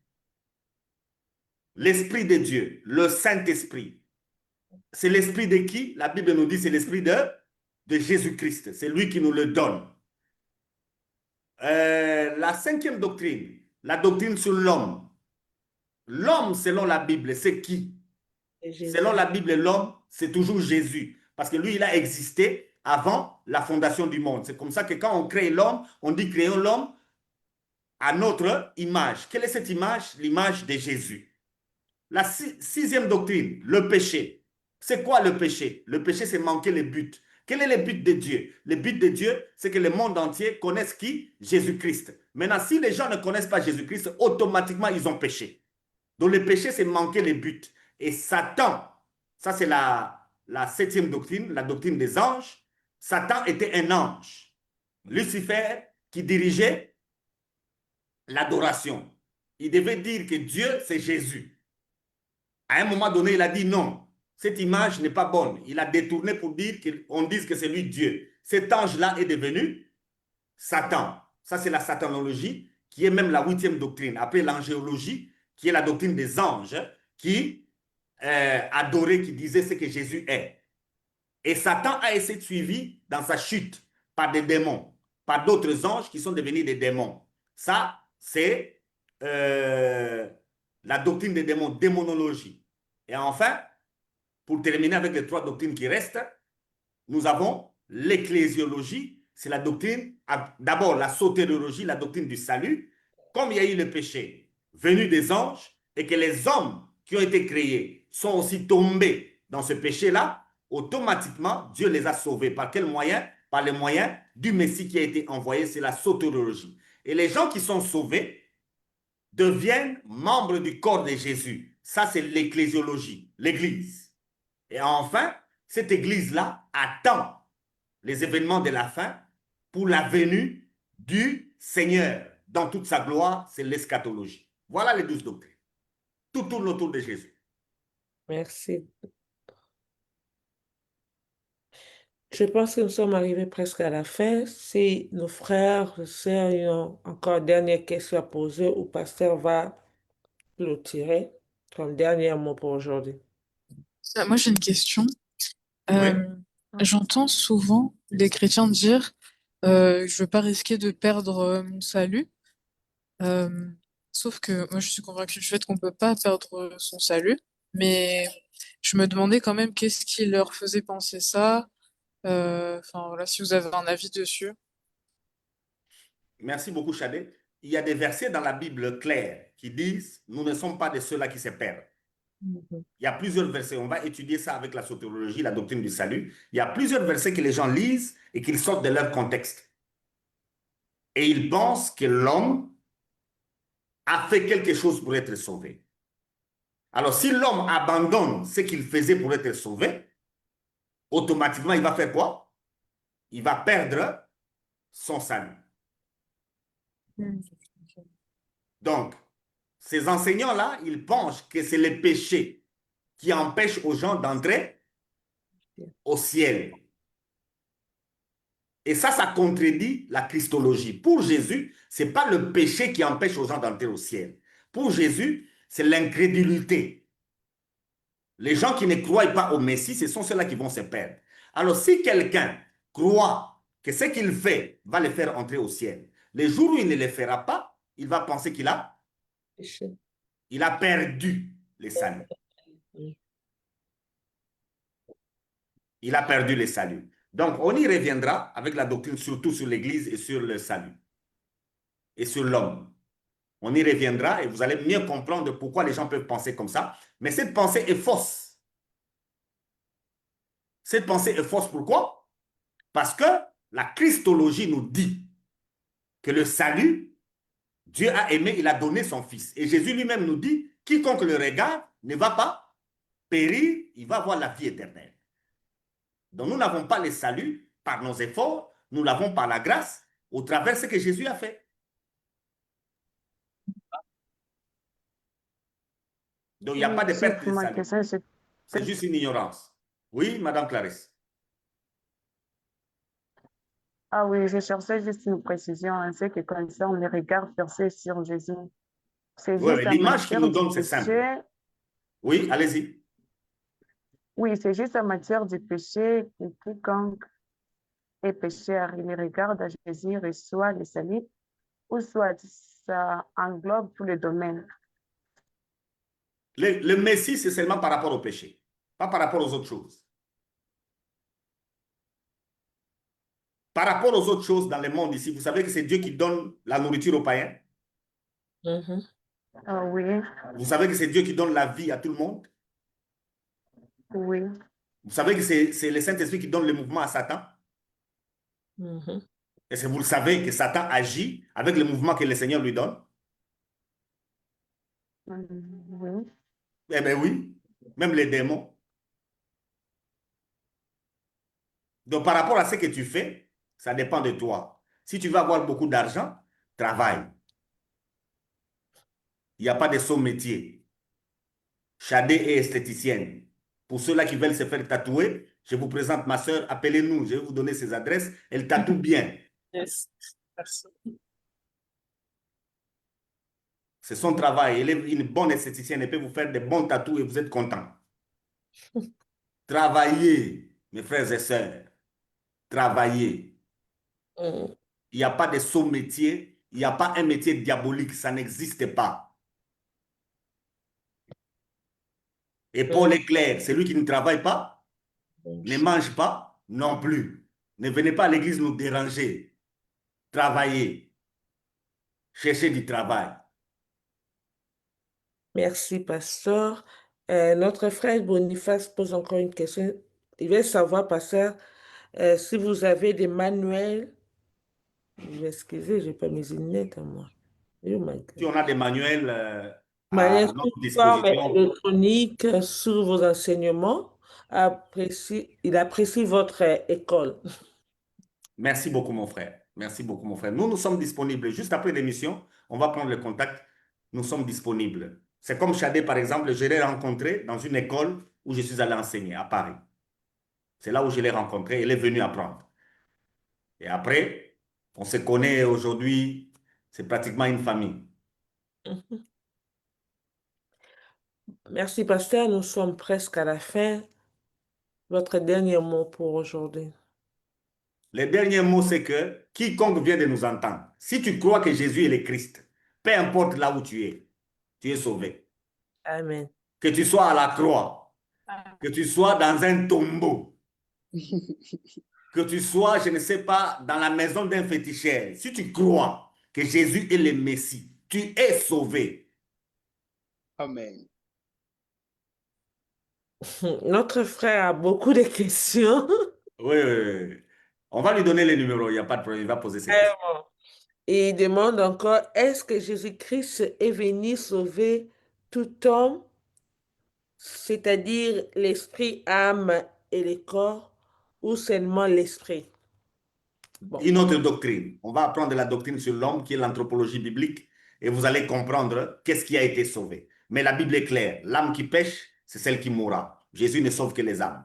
Speaker 3: L'Esprit de Dieu, le Saint-Esprit. C'est l'Esprit de qui? La Bible nous dit c'est l'Esprit de Jésus-Christ. C'est lui qui nous le donne. La cinquième doctrine, la doctrine sur l'homme. L'homme, selon la Bible, c'est qui? Selon la Bible, l'homme, c'est toujours Jésus. Parce que lui, il a existé avant la fondation du monde. C'est comme ça que quand on crée l'homme, on dit créons l'homme à notre image. Quelle est cette image? L'image de Jésus. La sixième doctrine, le péché. C'est quoi le péché? Le péché, c'est manquer le but. Quel est le but de Dieu? Le but de Dieu, c'est que le monde entier connaisse qui? Jésus-Christ. Maintenant, si les gens ne connaissent pas Jésus-Christ, automatiquement, ils ont péché. Donc, le péché, c'est manquer le but. Et Satan, ça c'est la septième doctrine, la doctrine des anges. Satan était un ange. Lucifer qui dirigeait l'adoration. Il devait dire que Dieu, c'est Jésus. À un moment donné, il a dit non, cette image n'est pas bonne. Il a détourné pour dire qu'on dise que c'est lui Dieu. Cet ange-là est devenu Satan. Ça, c'est la satanologie, qui est même la huitième doctrine. Après l'angéologie, qui est la doctrine des anges, qui adorait, qui disait ce que Jésus est. Et Satan a été suivi dans sa chute par des démons, par d'autres anges qui sont devenus des démons. Ça, c'est la doctrine des démons, démonologie. Et enfin, pour terminer avec les trois doctrines qui restent, nous avons l'ecclésiologie, c'est la doctrine, d'abord la sotériologie, la doctrine du salut. Comme il y a eu le péché venu des anges et que les hommes qui ont été créés sont aussi tombés dans ce péché-là, automatiquement, Dieu les a sauvés. Par quel moyen? Par les moyens du Messie qui a été envoyé, c'est la sotériologie. Et les gens qui sont sauvés deviennent membres du corps de Jésus. Ça, c'est l'ecclésiologie, l'Église. Et enfin, cette Église-là attend les événements de la fin pour la venue du Seigneur. Dans toute sa gloire, c'est l'eschatologie. Voilà les 12 doctrines. Tout tourne autour de Jésus.
Speaker 7: Merci. Je pense que nous sommes arrivés presque à la fin. Si nos frères, sœurs ont encore une dernière question à poser, ou pasteur va clôturer comme dernier mot pour aujourd'hui.
Speaker 6: Moi, j'ai une question.
Speaker 3: Oui.
Speaker 6: J'entends souvent les chrétiens dire je veux pas risquer de perdre mon salut. Sauf que moi, je suis convaincue du fait qu'on peut pas perdre son salut. Mais je me demandais quand même qu'est-ce qui leur faisait penser ça. Enfin, voilà, si vous avez un avis dessus.
Speaker 3: Merci beaucoup, Chadé. Il y a des versets dans la Bible clairs qui disent « Nous ne sommes pas de ceux-là qui se perdent ». Il y a plusieurs versets. On va étudier ça avec la sotériologie, la doctrine du salut. Il y a plusieurs versets que les gens lisent et qu'ils sortent de leur contexte. Et ils pensent que l'homme a fait quelque chose pour être sauvé. Alors, si l'homme abandonne ce qu'il faisait pour être sauvé, automatiquement, il va faire quoi? Il va perdre son salut. Donc, ces enseignants-là, ils pensent que c'est les péchés qui empêchent aux gens d'entrer au ciel. Et ça contredit la Christologie. Pour Jésus, ce n'est pas le péché qui empêche aux gens d'entrer au ciel. Pour Jésus, c'est l'incrédulité. Les gens qui ne croient pas au Messie, ce sont ceux-là qui vont se perdre. Alors, si quelqu'un croit que ce qu'il fait va le faire entrer au ciel, le jour où il ne le fera pas, il va penser qu'il a, il a perdu le salut. Il a perdu le salut. Donc, on y reviendra avec la doctrine, surtout sur l'Église et sur le salut. Et sur l'homme. On y reviendra et vous allez mieux comprendre pourquoi les gens peuvent penser comme ça. Mais cette pensée est fausse. Cette pensée est fausse, pourquoi? Parce que la Christologie nous dit que le salut, Dieu a aimé, il a donné son Fils. Et Jésus lui-même nous dit, quiconque le regarde ne va pas périr, il va avoir la vie éternelle. Donc nous n'avons pas le salut par nos efforts, nous l'avons par la grâce, au travers de ce que Jésus a fait. Donc il n'y a pas de
Speaker 5: Merci
Speaker 3: perte
Speaker 5: pour
Speaker 3: de
Speaker 5: ma
Speaker 3: salut.
Speaker 5: question.
Speaker 3: C'est juste une ignorance. Oui, Madame Clarisse.
Speaker 5: Ah oui, je cherchais juste une précision en ce qui concerne les regards versés sur Jésus. C'est
Speaker 3: Oui,
Speaker 5: juste en
Speaker 3: l'image qu'il
Speaker 5: matière
Speaker 3: nous
Speaker 5: du
Speaker 3: donne, c'est simple.
Speaker 5: péché.
Speaker 3: Oui, allez-y.
Speaker 5: Oui, c'est juste en matière du péché que quiconque est pécheur, il regarde à Jésus, reçoit le salut, ou soit ça englobe tous les domaines.
Speaker 3: Le Messie, c'est seulement par rapport au péché, pas par rapport aux autres choses. Par rapport aux autres choses dans le monde ici, vous savez que c'est Dieu qui donne la nourriture aux païens.
Speaker 5: Ah oui,
Speaker 3: Vous savez que c'est Dieu qui donne la vie à tout le monde.
Speaker 5: oui,
Speaker 3: Vous savez que c'est le Saint-Esprit qui donne le mouvement à Satan. Est-ce que vous le savez que Satan agit avec le mouvement que le Seigneur lui donne?
Speaker 5: oui.
Speaker 3: Eh bien oui, même les démons. Donc par rapport à ce que tu fais, ça dépend de toi. Si tu veux avoir beaucoup d'argent, travaille. Il n'y a pas de saut métier. Chadé est esthéticienne. Pour ceux-là qui veulent se faire tatouer, je vous présente ma soeur, appelez-nous, je vais vous donner ses adresses. Elle tatoue bien.
Speaker 6: Yes. Merci.
Speaker 3: C'est son travail. Elle est une bonne esthéticienne. Elle peut vous faire des bons tatous et vous êtes content. Travaillez, mes frères et sœurs. Travaillez. Il n'y a pas de saut métier. Il n'y a pas un métier diabolique. Ça n'existe pas. Et Paul est clair. Celui qui ne travaille pas, ne mange pas non plus. Ne venez pas à l'église nous déranger. Travaillez. Cherchez du travail.
Speaker 7: Merci, pasteur. Notre frère Boniface pose encore une question. Il veut savoir, pasteur, si vous avez des manuels. Je vais excuser, je n'ai pas mes lunettes à moi. Oh my
Speaker 3: Si
Speaker 7: God.
Speaker 3: on a des manuels à
Speaker 7: Manuels
Speaker 3: notre
Speaker 7: sous forme
Speaker 3: disposition,
Speaker 7: électronique sur vos enseignements. Il apprécie votre école.
Speaker 3: merci beaucoup, mon frère. Merci beaucoup, mon frère. Nous sommes disponibles. Juste après l'émission, on va prendre le contact. Nous sommes disponibles. C'est comme Chadé, par exemple, je l'ai rencontré dans une école où je suis allé enseigner à Paris. C'est là où je l'ai rencontré. Elle est venue apprendre. Et après, on se connaît aujourd'hui. C'est pratiquement une famille.
Speaker 7: Merci, pasteur. Nous sommes presque à la fin. Votre dernier mot pour aujourd'hui.
Speaker 3: Le dernier mot, c'est que quiconque vient de nous entendre, si tu crois que Jésus est le Christ, peu importe là où tu es sauvé.
Speaker 7: Amen.
Speaker 3: Que tu sois à la croix, que tu sois dans un tombeau, que tu sois, je ne sais pas, dans la maison d'un féticheur. Si tu crois que Jésus est le Messie, tu es sauvé.
Speaker 2: Amen.
Speaker 7: Notre frère a beaucoup de questions.
Speaker 3: Oui, oui, oui. On va lui donner les numéros, il n'y a pas de problème, il va poser ses questions.
Speaker 7: Et il demande encore, est-ce que Jésus-Christ est venu sauver tout homme, c'est-à-dire l'esprit, âme et le corps, ou seulement l'esprit? Bon.
Speaker 3: Une autre doctrine. On va apprendre la doctrine sur l'homme qui est l'anthropologie biblique. et vous allez comprendre qu'est-ce qui a été sauvé. Mais la Bible est claire. L'âme qui pêche, c'est celle qui mourra. Jésus ne sauve que les âmes.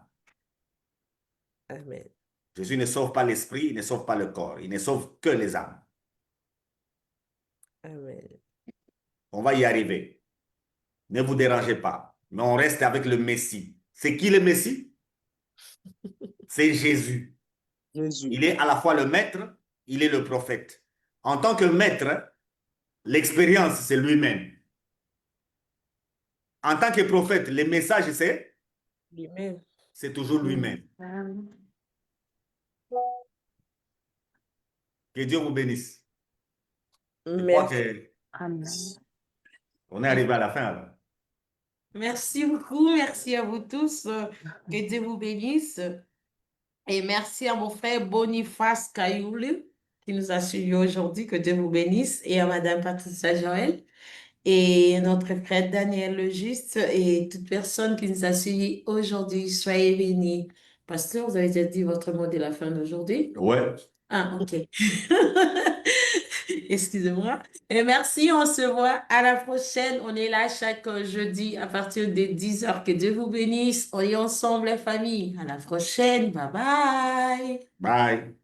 Speaker 7: Amen.
Speaker 3: Jésus ne sauve pas l'esprit, il ne sauve pas le corps. Il ne sauve que les âmes.
Speaker 7: Amen.
Speaker 3: On va y arriver. Ne vous dérangez pas. Mais on reste avec le Messie. C'est qui le Messie? C'est Jésus.
Speaker 2: Jésus.
Speaker 3: Il est à la fois le maître, il est le prophète. En tant que maître, l'expérience, c'est lui-même. En tant que prophète, le message,
Speaker 7: Lui-même.
Speaker 3: c'est toujours lui-même.
Speaker 5: Amen.
Speaker 3: Que Dieu vous bénisse. Je crois
Speaker 7: Merci.
Speaker 5: Amen.
Speaker 3: qu'on est arrivé à la fin alors.
Speaker 1: Merci beaucoup, merci à vous tous. Que Dieu vous bénisse. Et merci à mon frère Boniface Kayoulou qui nous a suivis aujourd'hui. Que Dieu vous bénisse. Et à Madame Patricia Joël. Et notre frère Daniel le Juste et toute personne qui nous a suivis aujourd'hui. Soyez bénis. Pasteur, vous avez déjà dit votre mot de la fin d'aujourd'hui?
Speaker 3: Ouais.
Speaker 1: Ah, ok. Excusez-moi. Et merci, on se voit à la prochaine. On est là chaque jeudi à partir de 10h. Que Dieu vous bénisse. On est ensemble, les familles. À la prochaine. Bye bye.
Speaker 3: Bye.